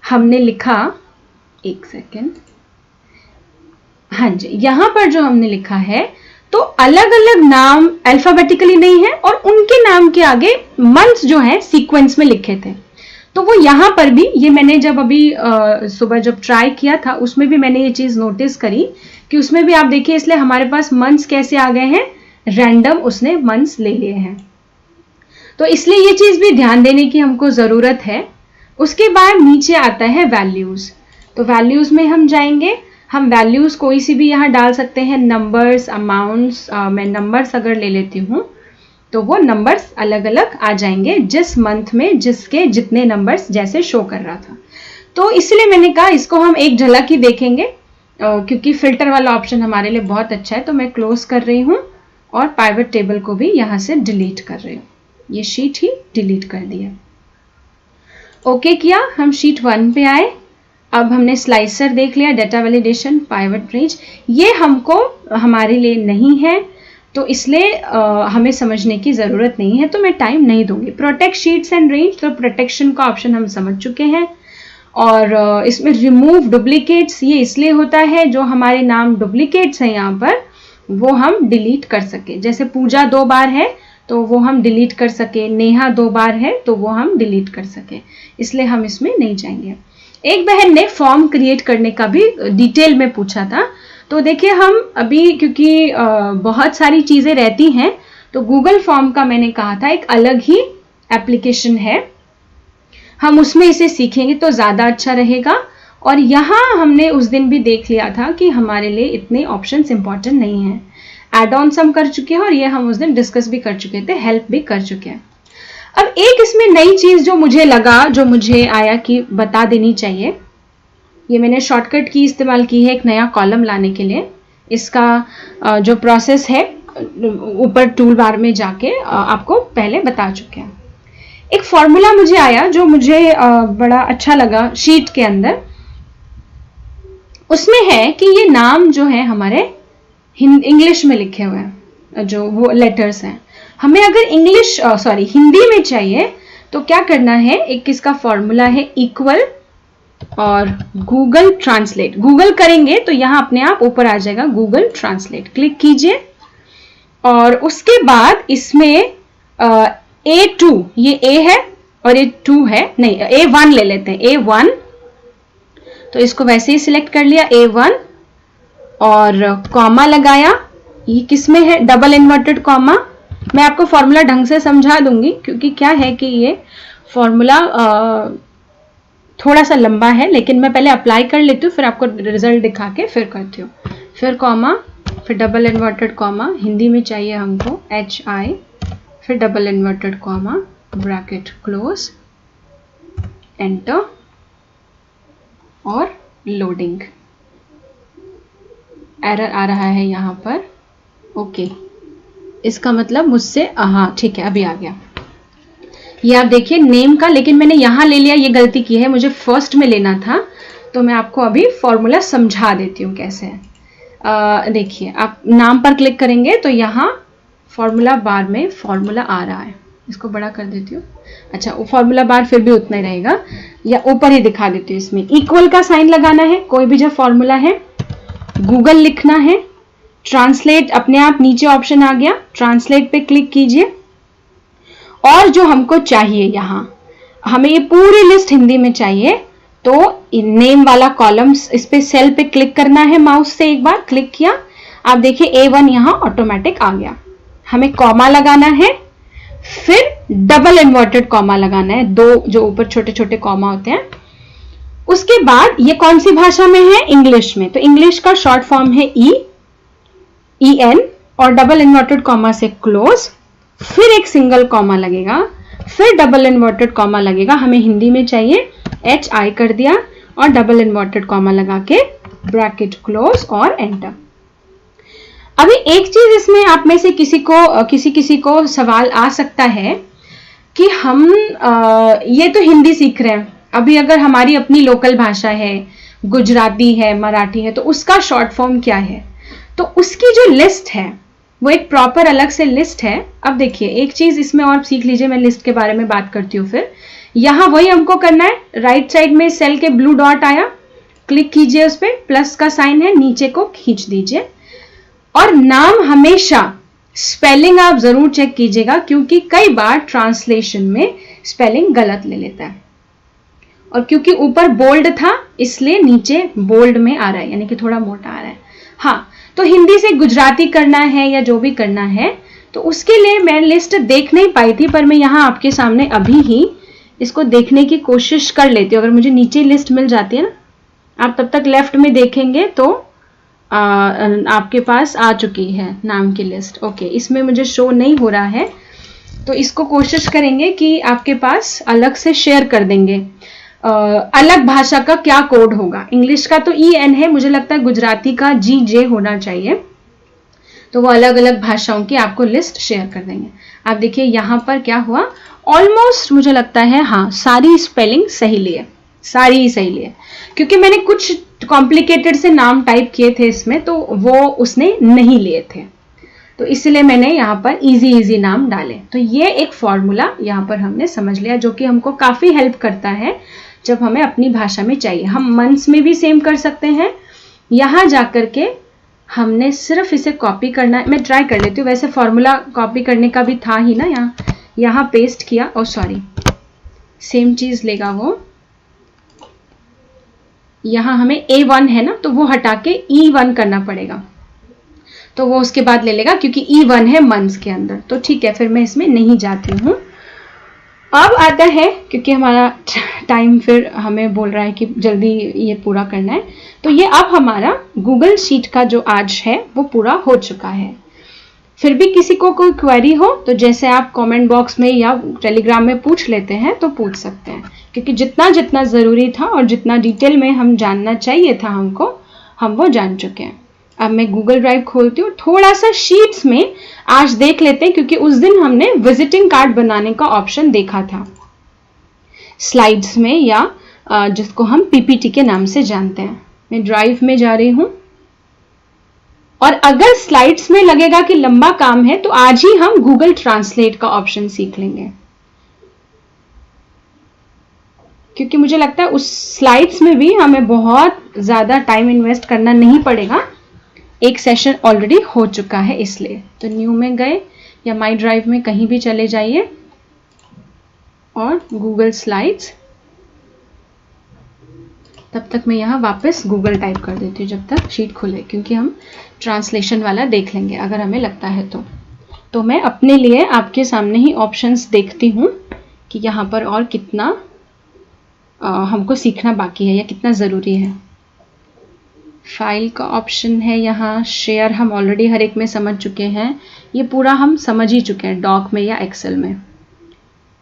हमने लिखा, एक सेकेंड, हाँ जी, यहां पर जो हमने लिखा है तो अलग अलग नाम अल्फाबेटिकली नहीं है और उनके नाम के आगे मंथ्स जो है सीक्वेंस में लिखे थे। तो वो यहां पर भी, ये मैंने जब अभी सुबह जब ट्राई किया था उसमें भी मैंने ये चीज नोटिस करी कि उसमें भी आप देखिए, इसलिए हमारे पास मंथ्स कैसे आ गए हैं? रैंडम उसने मंथ्स ले लिए हैं। तो इसलिए ये चीज भी ध्यान देने की हमको जरूरत है। उसके बाद नीचे आता है वैल्यूज। तो वैल्यूज में हम जाएंगे, हम वैल्यूज कोई सी भी यहाँ डाल सकते हैं, नंबर्स, अमाउंट्स। मैं नंबर्स अगर ले लेती हूँ तो वो नंबर्स अलग अलग आ जाएंगे जिस मंथ में जिसके जितने नंबर्स जैसे शो कर रहा था। तो इसलिए मैंने कहा इसको हम एक झलक ही देखेंगे, क्योंकि फिल्टर वाला ऑप्शन हमारे लिए बहुत अच्छा है। तो मैं क्लोज कर रही हूँ और पाइवट टेबल को भी यहाँ से डिलीट कर रही हूँ। ये शीट ही डिलीट कर दिया। ओके किया, हम शीट 1 पे आए। अब हमने स्लाइसर देख लिया, डेटा वैलिडेशन, पाइवट रेंज। ये हमको हमारे लिए नहीं है तो इसलिए हमें समझने की ज़रूरत नहीं है, तो मैं टाइम नहीं दूंगी। प्रोटेक्ट शीट्स एंड रेंज, तो प्रोटेक्शन का ऑप्शन हम समझ चुके हैं। और इसमें रिमूव डुप्लीकेट्स, ये इसलिए होता है जो हमारे नाम डुप्लीकेट्स हैं यहाँ पर वो हम डिलीट कर सके। जैसे पूजा 2 बार है तो वो हम डिलीट कर सके, नेहा 2 बार है तो वो हम डिलीट कर सके, इसलिए हम इसमें नहीं जाएंगे। एक बहन ने फॉर्म क्रिएट करने का भी डिटेल में पूछा था, तो देखिए हम अभी क्योंकि बहुत सारी चीज़ें रहती हैं, तो गूगल फॉर्म का मैंने कहा था एक अलग ही एप्लीकेशन है, हम उसमें इसे सीखेंगे तो ज़्यादा अच्छा रहेगा। और यहाँ हमने उस दिन भी देख लिया था कि हमारे लिए इतने ऑप्शंस इंपॉर्टेंट नहीं हैं, एड ऑन्स हम कर चुके हैं और ये हम उस दिन डिस्कस भी कर चुके थे, हेल्प भी कर चुके हैं। अब एक इसमें नई चीज़ जो मुझे लगा, जो मुझे आया कि बता देनी चाहिए, ये मैंने शॉर्टकट की इस्तेमाल की है एक नया कॉलम लाने के लिए। इसका जो प्रोसेस है ऊपर टूल बार में जाके आपको पहले बता चुके हैं। एक फॉर्मूला मुझे आया जो मुझे बड़ा अच्छा लगा शीट के अंदर, उसमें है कि ये नाम जो है हमारे इंग्लिश में लिखे हुए हैं, जो वो लेटर्स हैं, हमें अगर हिंदी में चाहिए तो क्या करना है, एक इसका फॉर्मूला है इक्वल और गूगल ट्रांसलेट। गूगल करेंगे तो यहाँ अपने आप ऊपर आ जाएगा गूगल ट्रांसलेट, क्लिक कीजिए और उसके बाद इसमें A2, ये A है और ये 2 है, नहीं A1 ले लेते हैं, A1, तो इसको वैसे ही सिलेक्ट कर लिया A1 और कॉमा लगाया, ये किसमें है, डबल इन्वर्टेड कॉमा। मैं आपको फॉर्मूला ढंग से समझा दूंगी क्योंकि क्या है कि ये फॉर्मूला थोड़ा सा लंबा है, लेकिन मैं पहले अप्लाई कर लेती हूँ, फिर आपको रिजल्ट दिखा के फिर करती हूँ। फिर कॉमा, फिर डबल इन्वर्टेड कॉमा, हिंदी में चाहिए हमको HI, फिर double inverted comma, bracket close, enter और लोडिंग। एरर आ रहा है यहाँ पर, ओके, इसका मतलब मुझसे, हाँ ठीक है, अभी आ गया। ये आप देखिए नेम का, लेकिन मैंने यहाँ ले लिया, ये गलती की है, मुझे फर्स्ट में लेना था, तो मैं आपको अभी फॉर्मूला समझा देती हूँ कैसे है। देखिए आप नाम पर क्लिक करेंगे तो यहाँ फॉर्मूला बार में फॉर्मूला आ रहा है, इसको बड़ा कर देती हूँ। अच्छा, वो फॉर्मूला बार फिर भी उतना ही रहेगा, या ऊपर ही दिखा देती हूँ। इसमें इक्वल का साइन लगाना है, कोई भी जो फॉर्मूला है, गूगल लिखना है, ट्रांसलेट अपने आप नीचे ऑप्शन आ गया, ट्रांसलेट पे क्लिक कीजिए और जो हमको चाहिए, यहाँ हमें ये पूरी लिस्ट हिंदी में चाहिए, तो नेम वाला कॉलम्स, इस पे सेल पे क्लिक करना है, माउस से एक बार क्लिक किया, आप देखिए A1 यहाँ ऑटोमेटिक आ गया। हमें कॉमा लगाना है, फिर डबल इन्वर्टेड कॉमा लगाना है, 2 जो ऊपर छोटे छोटे कॉमा होते हैं। उसके बाद ये कौन सी भाषा में है, इंग्लिश में, तो इंग्लिश का शॉर्ट फॉर्म है EN और डबल इन्वर्टेड कॉमा से क्लोज, फिर एक सिंगल कॉमा लगेगा, फिर डबल इन्वर्टेड कॉमा लगेगा, हमें हिंदी में चाहिए HI कर दिया और डबल इन्वर्टेड कॉमा लगा के ब्रैकेट क्लोज और एंटर। अभी एक चीज इसमें आप में से किसी को सवाल आ सकता है कि हम ये तो हिंदी सीख रहे हैं, अभी अगर हमारी अपनी लोकल भाषा है, गुजराती है, मराठी है, तो उसका शॉर्ट फॉर्म क्या है, तो उसकी जो लिस्ट है वो एक प्रॉपर अलग से लिस्ट है। अब देखिए एक चीज इसमें और सीख लीजिए, मैं लिस्ट के बारे में बात करती हूँ फिर। यहाँ वही हमको करना है, राइट साइड में सेल के ब्लू डॉट आया, क्लिक कीजिए, उस पर प्लस का साइन है, नीचे को खींच दीजिए और नाम हमेशा स्पेलिंग आप जरूर चेक कीजिएगा, क्योंकि कई बार ट्रांसलेशन में स्पेलिंग गलत ले लेता है, और क्योंकि ऊपर बोल्ड था इसलिए नीचे बोल्ड में आ रहा है, यानी कि थोड़ा मोटा आ रहा है। हाँ, तो हिंदी से गुजराती करना है या जो भी करना है, तो उसके लिए मैं लिस्ट देख नहीं पाई थी, पर मैं यहाँ आपके सामने अभी ही इसको देखने की कोशिश कर लेती हूँ। अगर मुझे नीचे लिस्ट मिल जाती है ना, आप तब तक लेफ्ट में देखेंगे तो आपके पास आ चुकी है नाम की लिस्ट। ओके, इसमें मुझे शो नहीं हो रहा है, तो इसको कोशिश करेंगे कि आपके पास अलग से शेयर कर देंगे। अलग भाषा का क्या कोड होगा, इंग्लिश का तो EN है, मुझे लगता है गुजराती का GJ होना चाहिए, तो वो अलग अलग भाषाओं की आपको लिस्ट शेयर कर देंगे। आप देखिए यहाँ पर क्या हुआ, ऑलमोस्ट मुझे लगता है हाँ सारी स्पेलिंग सही लिए, सारी सही लिए, क्योंकि मैंने कुछ कॉम्प्लिकेटेड से नाम टाइप किए थे इसमें, तो वो उसने नहीं लिए थे, तो इसलिए मैंने यहाँ पर इजी नाम डाले। तो ये एक फॉर्मूला यहाँ पर हमने समझ लिया, जो कि हमको काफी हेल्प करता है जब हमें अपनी भाषा में चाहिए। हम मंथ्स में भी सेम कर सकते हैं, यहाँ जाकर के हमने सिर्फ इसे कॉपी करना है। मैं ट्राई कर लेती हूँ, वैसे फॉर्मूला कॉपी करने का भी था ही ना, यहाँ पेस्ट किया, ओ सॉरी सेम चीज लेगा वो। यहाँ हमें A1 है ना, तो वो हटा के E1 करना पड़ेगा, तो वो उसके बाद ले लेगा क्योंकि E1 है मंथ्स के अंदर। तो ठीक है, फिर मैं इसमें नहीं जाती हूँ। अब आता है, क्योंकि हमारा टाइम फिर हमें बोल रहा है कि जल्दी ये पूरा करना है, तो ये अब हमारा गूगल शीट का जो आज है वो पूरा हो चुका है। फिर भी किसी को कोई क्वेरी हो तो जैसे आप कमेंट बॉक्स में या टेलीग्राम में पूछ लेते हैं तो पूछ सकते हैं, क्योंकि जितना जितना ज़रूरी था और जितना डिटेल में हम जानना चाहिए था हमको, हम वो जान चुके हैं। अब मैं गूगल ड्राइव खोलती हूँ, थोड़ा सा शीट्स में आज देख लेते हैं, क्योंकि उस दिन हमने विजिटिंग कार्ड बनाने का ऑप्शन देखा था स्लाइड्स में, या जिसको हम पीपीटी के नाम से जानते हैं। मैं ड्राइव में जा रही हूँ, और अगर स्लाइड्स में लगेगा कि लंबा काम है तो आज ही हम गूगल ट्रांसलेट का ऑप्शन सीख लेंगे, क्योंकि मुझे लगता है उस स्लाइड्स में भी हमें बहुत ज्यादा टाइम इन्वेस्ट करना नहीं पड़ेगा, एक सेशन ऑलरेडी हो चुका है इसलिए। तो न्यू में गए या माई ड्राइव में कहीं भी चले जाइए और गूगल स्लाइड्स, तब तक मैं यहाँ वापस गूगल टाइप कर देती हूँ जब तक शीट खुले, क्योंकि हम ट्रांसलेशन वाला देख लेंगे अगर हमें लगता है तो मैं अपने लिए आपके सामने ही ऑप्शंस देखती हूँ कि यहाँ पर और कितना हमको सीखना बाकी है या कितना ज़रूरी है। फाइल का ऑप्शन है यहाँ, शेयर हम ऑलरेडी हर एक में समझ चुके हैं, ये पूरा हम समझ ही चुके हैं डॉक में या एक्सेल में,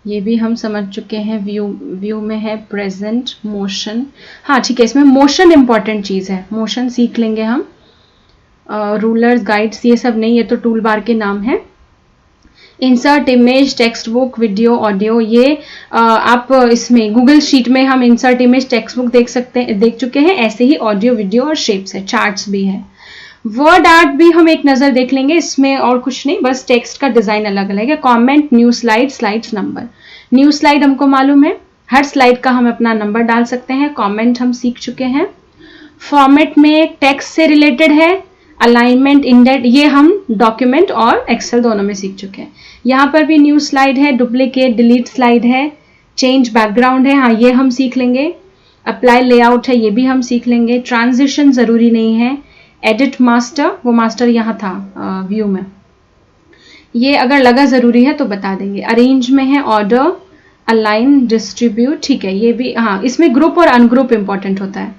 ये भी हम समझ चुके हैं। व्यू में है प्रेजेंट, मोशन, हाँ ठीक है, इसमें मोशन इंपॉर्टेंट चीज़ है, मोशन सीख लेंगे हम। रूलर्स, गाइड्स ये सब नहीं, ये तो टूल बार के नाम है। Insert image, text book, video, audio, ये आप इसमें गूगल शीट में हम इंसर्ट इमेज, टेक्स्ट बुक देख चुके हैं, ऐसे ही ऑडियो, वीडियो और शेप्स है, चार्ट्स भी है। वर्ड आर्ट भी हम एक नज़र देख लेंगे, इसमें और कुछ नहीं, बस टेक्स्ट का डिज़ाइन अलग अलग है। Comment, new slide, slides number, new slide हमको मालूम है, हर स्लाइड का हम अपना नंबर डाल सकते हैं। कमेंट हम सीख चुके हैं। फॉर्मेट में टेक्स्ट से रिलेटेड है, अलाइनमेंट, इंडेंट, ये हम डॉक्यूमेंट और एक्सेल दोनों में सीख चुके हैं। यहाँ पर भी न्यू स्लाइड है, डुप्लीकेट, डिलीट स्लाइड है, चेंज बैकग्राउंड है, हाँ ये हम सीख लेंगे। अप्लाई लेआउट है, ये भी हम सीख लेंगे। ट्रांजिशन ज़रूरी नहीं है। एडिट मास्टर, वो मास्टर यहाँ था व्यू में, ये अगर लगा ज़रूरी है तो बता देंगे। अरेंज में है ऑर्डर, अलाइन, डिस्ट्रीब्यूट, ठीक है, ये भी, हाँ इसमें ग्रुप और अनग्रुप इंपॉर्टेंट होता है,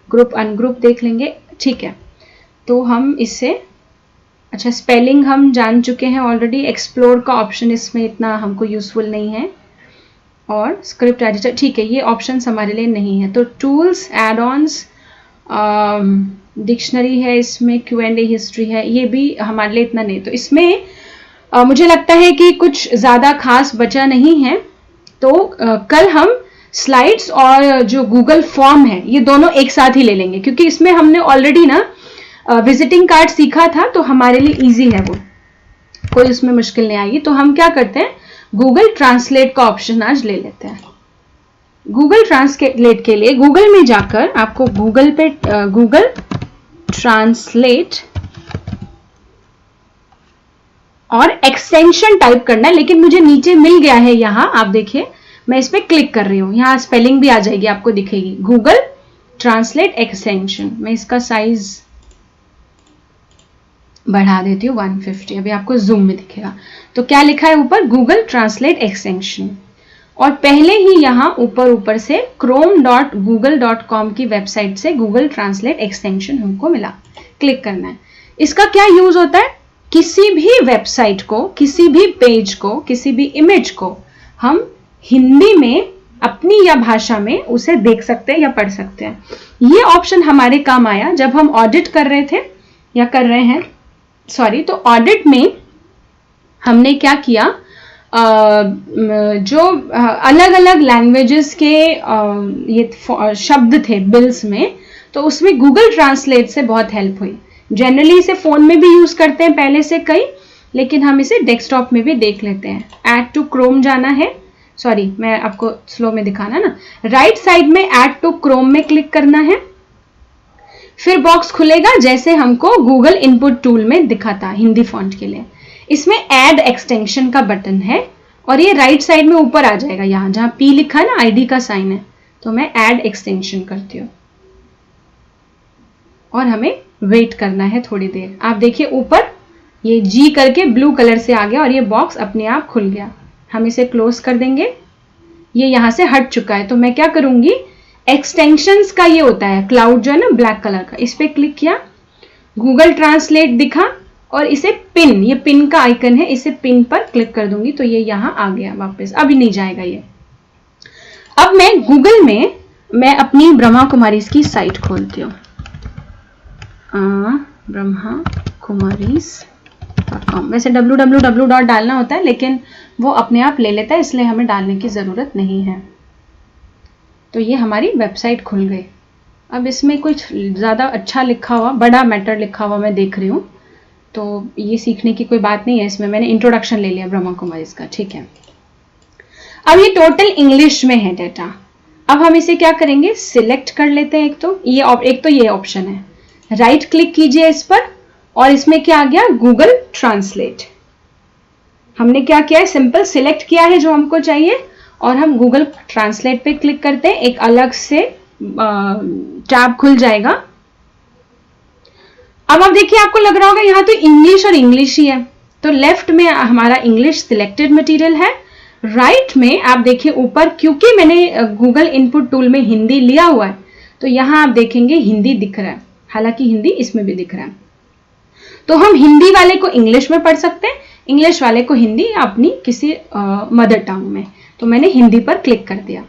ग्रुप अनग्रुप देख लेंगे, ठीक है। तो हम इससे, अच्छा स्पेलिंग हम जान चुके हैं ऑलरेडी। एक्सप्लोर का ऑप्शन इसमें इतना हमको यूजफुल नहीं है, और स्क्रिप्ट एडिटर, ठीक है, ये ऑप्शन हमारे लिए नहीं है। तो टूल्स, एड ऑन्स, डिक्शनरी है इसमें, Q&A हिस्ट्री है, ये भी हमारे लिए इतना नहीं। तो इसमें मुझे लगता है कि कुछ ज़्यादा खास बचा नहीं है। तो कल हम स्लाइड्स और जो गूगल फॉर्म है ये दोनों एक साथ ही ले लेंगे, क्योंकि इसमें हमने ऑलरेडी ना विजिटिंग कार्ड सीखा था, तो हमारे लिए इजी है, वो कोई उसमें मुश्किल नहीं आएगी। तो हम क्या करते हैं, गूगल ट्रांसलेट का ऑप्शन आज ले लेते हैं। गूगल ट्रांसलेट के लिए गूगल में जाकर आपको गूगल पे गूगल ट्रांसलेट और एक्सटेंशन टाइप करना है, लेकिन मुझे नीचे मिल गया है यहाँ, आप देखिए मैं इस पर क्लिक कर रही हूँ, यहाँ स्पेलिंग भी आ जाएगी, आपको दिखेगी गूगल ट्रांसलेट एक्सटेंशन। मैं इसका साइज बढ़ा देती हूँ 150, अभी आपको जूम में दिखेगा। तो क्या लिखा है ऊपर, गूगल ट्रांसलेट एक्सटेंशन, और पहले ही यहाँ ऊपर से chrome.google.com की वेबसाइट से गूगल ट्रांसलेट एक्सटेंशन हमको मिला, क्लिक करना है। इसका क्या यूज होता है, किसी भी वेबसाइट को, किसी भी पेज को, किसी भी इमेज को हम हिंदी में अपनी या भाषा में उसे देख सकते हैं या पढ़ सकते हैं। ये ऑप्शन हमारे काम आया जब हम ऑडिट कर रहे थे या कर रहे हैं, सॉरी। तो ऑडिट में हमने क्या किया, जो अलग अलग लैंग्वेजेस के ये शब्द थे बिल्स में, तो उसमें गूगल ट्रांसलेट से बहुत हेल्प हुई। जनरली इसे फोन में भी यूज करते हैं पहले से कई, लेकिन हम इसे डेस्कटॉप में भी देख लेते हैं। ऐड टू क्रोम जाना है, सॉरी मैं आपको स्लो में दिखाना ना, राइट साइड में ऐड टू क्रोम में क्लिक करना है। फिर बॉक्स खुलेगा जैसे हमको गूगल इनपुट टूल में दिखा था हिंदी फॉन्ट के लिए। इसमें ऐड एक्सटेंशन का बटन है और ये राइट साइड में ऊपर आ जाएगा, यहाँ जहाँ P लिखा है ना, ID का साइन है, तो मैं ऐड एक्सटेंशन करती हूँ और हमें वेट करना है थोड़ी देर। आप देखिए ऊपर ये G करके ब्लू कलर से आ गया और ये बॉक्स अपने आप खुल गया। हम इसे क्लोज कर देंगे, ये यहाँ से हट चुका है। तो मैं क्या करूंगी, एक्सटेंशंस का ये होता है क्लाउड जो है ना ब्लैक कलर का, इस पे क्लिक किया, गूगल ट्रांसलेट दिखा और इसे पिन, ये पिन का आइकन है, इसे पिन पर क्लिक कर दूंगी तो ये यहाँ आ गया वापस, अभी नहीं जाएगा ये। अब मैं गूगल में मैं अपनी ब्रह्मा कुमारीज की साइट खोलती हूँ, brahmakumaris.com। वैसे www डालना होता है लेकिन वो अपने आप ले लेता है, इसलिए हमें डालने की ज़रूरत नहीं है। तो ये हमारी वेबसाइट खुल गई। अब इसमें कुछ ज़्यादा अच्छा लिखा हुआ, बड़ा मैटर लिखा हुआ मैं देख रही हूँ, तो ये सीखने की कोई बात नहीं है इसमें। मैंने इंट्रोडक्शन ले लिया ब्रह्मा कुमारीज का, ठीक है। अब ये टोटल इंग्लिश में है डेटा। अब हम इसे क्या करेंगे, सिलेक्ट कर लेते हैं। एक तो ये ऑप्शन है, राइट क्लिक कीजिए इस पर और इसमें क्या आ गया, गूगल ट्रांसलेट। हमने क्या किया है, सिंपल सिलेक्ट किया है जो हमको चाहिए और हम गूगल ट्रांसलेट पे क्लिक करते हैं, एक अलग से टैब खुल जाएगा। अब आप देखिए, आपको लग रहा होगा यहाँ तो इंग्लिश और इंग्लिश ही है, तो लेफ्ट में हमारा इंग्लिश सिलेक्टेड मटेरियल है, राइट में आप देखिए ऊपर, क्योंकि मैंने गूगल इनपुट टूल में हिंदी लिया हुआ है तो यहाँ आप देखेंगे हिंदी दिख रहा है, हालांकि हिंदी इसमें भी दिख रहा है। तो हम हिंदी वाले को इंग्लिश में पढ़ सकते हैं, इंग्लिश वाले को हिंदी अपनी किसी मदर टंग में। तो मैंने हिंदी पर क्लिक कर दिया।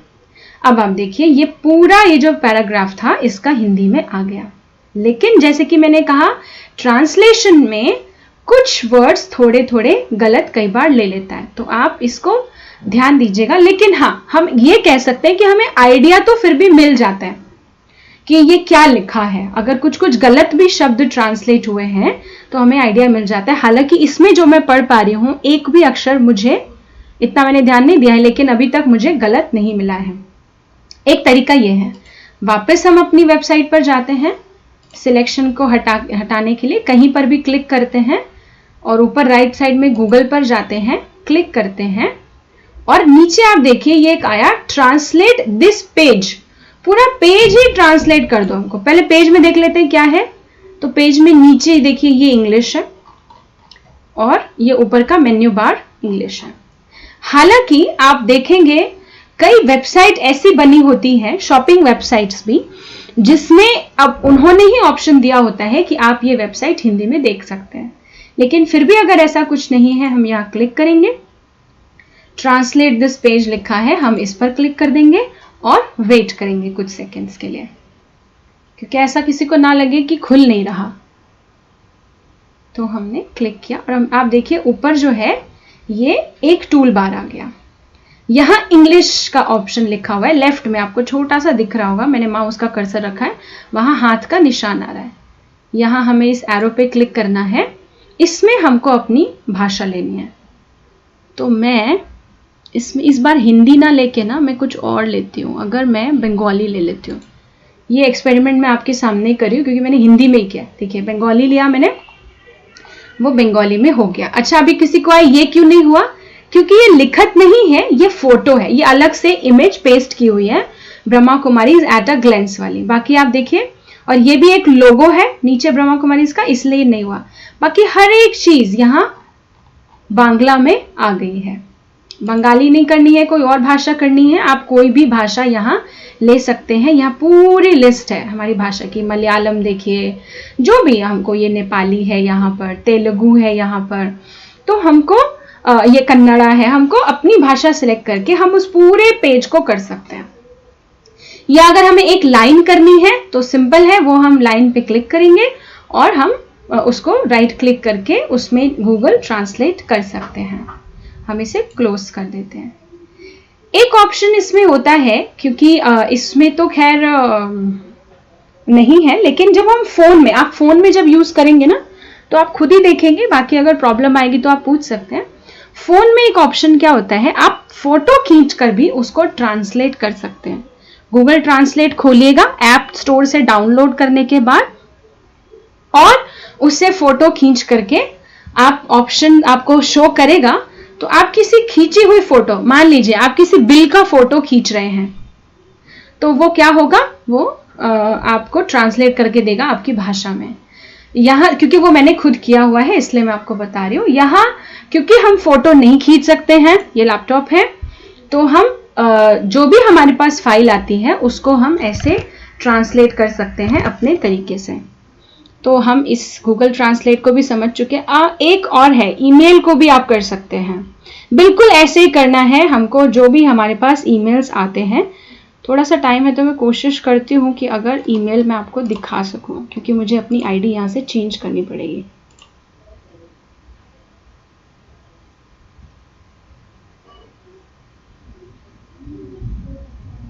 अब आप देखिए ये पूरा ये जो पैराग्राफ था इसका हिंदी में आ गया। लेकिन जैसे कि मैंने कहा, ट्रांसलेशन में कुछ वर्ड्स थोड़े थोड़े गलत कई बार ले लेता है, तो आप इसको ध्यान दीजिएगा। लेकिन हाँ, हम ये कह सकते हैं कि हमें आइडिया तो फिर भी मिल जाता है कि ये क्या लिखा है। अगर कुछ कुछ गलत भी शब्द ट्रांसलेट हुए हैं तो हमें आइडिया मिल जाता है। हालांकि इसमें जो मैं पढ़ पा रही हूँ, एक भी अक्षर मुझे इतना मैंने ध्यान नहीं दिया है, लेकिन अभी तक मुझे गलत नहीं मिला है। एक तरीका ये है, वापस हम अपनी वेबसाइट पर जाते हैं, सिलेक्शन को हटाने के लिए कहीं पर भी क्लिक करते हैं और ऊपर राइट साइड में गूगल पर जाते हैं, क्लिक करते हैं और नीचे आप देखिए ये एक आया, ट्रांसलेट दिस पेज। पूरा पेज ही ट्रांसलेट कर दो हमको। पहले पेज में देख लेते हैं क्या है। तो पेज में नीचे देखिए ये इंग्लिश है और ये ऊपर का मेन्यू बार इंग्लिश है। हालांकि आप देखेंगे कई वेबसाइट ऐसी बनी होती हैं, शॉपिंग वेबसाइट्स भी, जिसमें अब उन्होंने ही ऑप्शन दिया होता है कि आप ये वेबसाइट हिंदी में देख सकते हैं। लेकिन फिर भी अगर ऐसा कुछ नहीं है, हम यहाँ क्लिक करेंगे, ट्रांसलेट दिस पेज लिखा है, हम इस पर क्लिक कर देंगे और वेट करेंगे कुछ सेकंड्स के लिए, क्योंकि ऐसा किसी को ना लगे कि खुल नहीं रहा। तो हमने क्लिक किया और आप देखिए ऊपर जो है ये एक टूल बार आ गया। यहाँ इंग्लिश का ऑप्शन लिखा हुआ है, लेफ्ट में आपको छोटा सा दिख रहा होगा, मैंने माउस का कर्सर रखा है, वहां हाथ का निशान आ रहा है। यहाँ हमें इस एरो पे क्लिक करना है, इसमें हमको अपनी भाषा लेनी है। तो मैं इसमें इस बार हिंदी ना लेके ना मैं कुछ और लेती हूँ। अगर मैं बंगाली ले लेती हूँ, ये एक्सपेरिमेंट मैं आपके सामने ही करी हूँ क्योंकि मैंने हिंदी में ही किया। देखिए बंगाली लिया मैंने, वो बंगाली में हो गया। अच्छा, अभी किसी को आए ये क्यों नहीं हुआ? क्योंकि ये लिखत नहीं है, ये फोटो है, ये अलग से इमेज पेस्ट की हुई है Brahma Kumaris at a glens वाली। बाकी आप देखिए, और ये भी एक लोगो है नीचे ब्रह्मा कुमारीज का, इसलिए नहीं हुआ। बाकी हर एक चीज यहाँ बांग्ला में आ गई है। बंगाली नहीं करनी है, कोई और भाषा करनी है, आप कोई भी भाषा यहाँ ले सकते हैं। यहाँ पूरी लिस्ट है हमारी भाषा की। मलयालम देखिए, जो भी हमको, ये नेपाली है यहाँ पर, तेलुगु है यहाँ पर, तो हमको ये कन्नड़ा है, हमको अपनी भाषा सिलेक्ट करके हम उस पूरे पेज को कर सकते हैं। या अगर हमें एक लाइन करनी है तो सिंपल है, वो हम लाइन पे क्लिक करेंगे और हम उसको राइट क्लिक करके उसमें गूगल ट्रांसलेट कर सकते हैं। हम इसे क्लोज कर देते हैं। एक ऑप्शन इसमें होता है, क्योंकि इसमें तो खैर नहीं है, लेकिन जब हम फोन में, आप फोन में जब यूज करेंगे ना तो आप खुद ही देखेंगे, बाकी अगर प्रॉब्लम आएगी तो आप पूछ सकते हैं। फोन में एक ऑप्शन क्या होता है, आप फोटो खींच कर भी उसको ट्रांसलेट कर सकते हैं। गूगल ट्रांसलेट खोलिएगा, ऐप स्टोर से डाउनलोड करने के बाद और उससे फोटो खींच करके आप ऑप्शन आपको शो करेगा। तो आप किसी खींची हुई फोटो, मान लीजिए आप किसी बिल का फोटो खींच रहे हैं, तो वो क्या होगा, वो आपको ट्रांसलेट करके देगा आपकी भाषा में। यहाँ क्योंकि वो मैंने खुद किया हुआ है इसलिए मैं आपको बता रही हूँ। यहाँ क्योंकि हम फोटो नहीं खींच सकते हैं, ये लैपटॉप है, तो हम जो भी हमारे पास फाइल आती है उसको हम ऐसे ट्रांसलेट कर सकते हैं अपने तरीके से। तो हम इस गूगल ट्रांसलेट को भी समझ चुके हैं। एक और है, ईमेल को भी आप कर सकते हैं। बिल्कुल ऐसे ही करना है हमको, जो भी हमारे पास ईमेल्स आते हैं। थोड़ा सा टाइम है तो मैं कोशिश करती हूँ कि अगर ईमेल मैं आपको दिखा सकूँ, क्योंकि मुझे अपनी आईडी यहाँ से चेंज करनी पड़ेगी।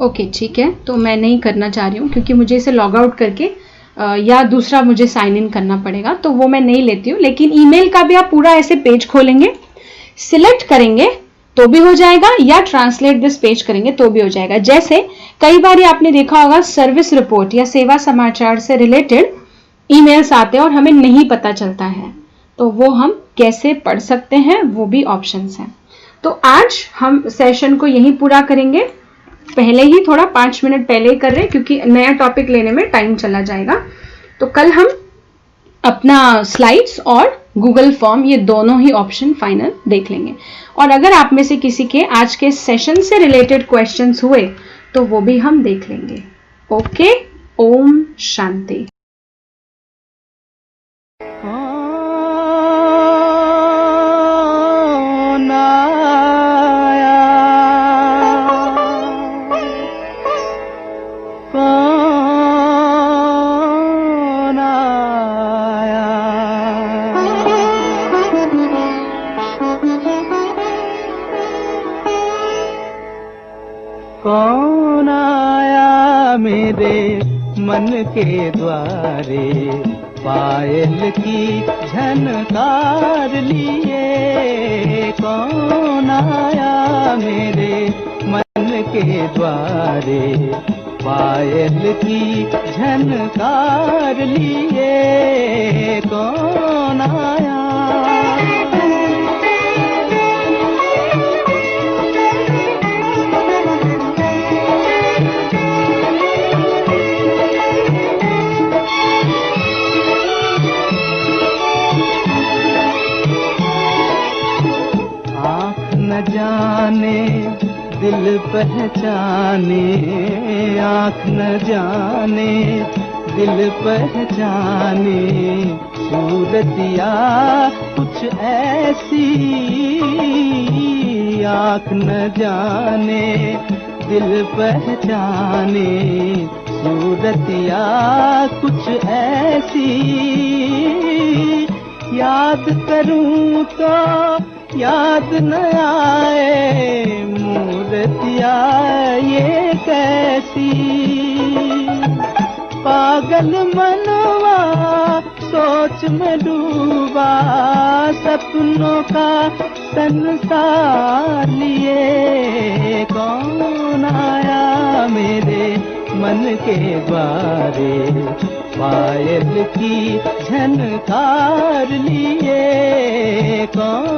ओके ठीक है, तो मैं नहीं करना चाह रही हूँ क्योंकि मुझे इसे लॉग आउट करके या दूसरा मुझे साइन इन करना पड़ेगा, तो वो मैं नहीं लेती हूँ। लेकिन ईमेल का भी आप पूरा ऐसे पेज खोलेंगे, सिलेक्ट करेंगे तो भी हो जाएगा, या ट्रांसलेट दिस पेज करेंगे तो भी हो जाएगा। जैसे कई बार आपने देखा होगा सर्विस रिपोर्ट या सेवा समाचार से रिलेटेड ईमेल्स आते हैं और हमें नहीं पता चलता है, तो वो हम कैसे पढ़ सकते हैं, वो भी ऑप्शंस हैं। तो आज हम सेशन को यहीं पूरा करेंगे। पहले ही थोड़ा 5 मिनट पहले ही कर रहे हैं क्योंकि नया टॉपिक लेने में टाइम चला जाएगा। तो कल हम अपना स्लाइड्स और गूगल फॉर्म, ये दोनों ही ऑप्शन फाइनल देख लेंगे। और अगर आप में से किसी के आज के सेशन से रिलेटेड क्वेश्चंस हुए तो वो भी हम देख लेंगे। ओके, ओम शांति। कौन आया मेरे मन के द्वारे, पायल की झनकार लिए। कौन आया मेरे मन के द्वारे, पायल की झनकार लिए। कौन आया, न जाने दिल पहचाने, आँख न जाने दिल पहचाने। सूरतिया कुछ ऐसी, आँख न जाने दिल पहचाने। सूरतिया कुछ ऐसी, याद करूं तो याद न आए। मूर्तिया ये कैसी, पागल मनवा सोच में डूबा। सपनों का संसार लिए। कौन आया मेरे मन के द्वारे, पायल की झनकार लिए। कौन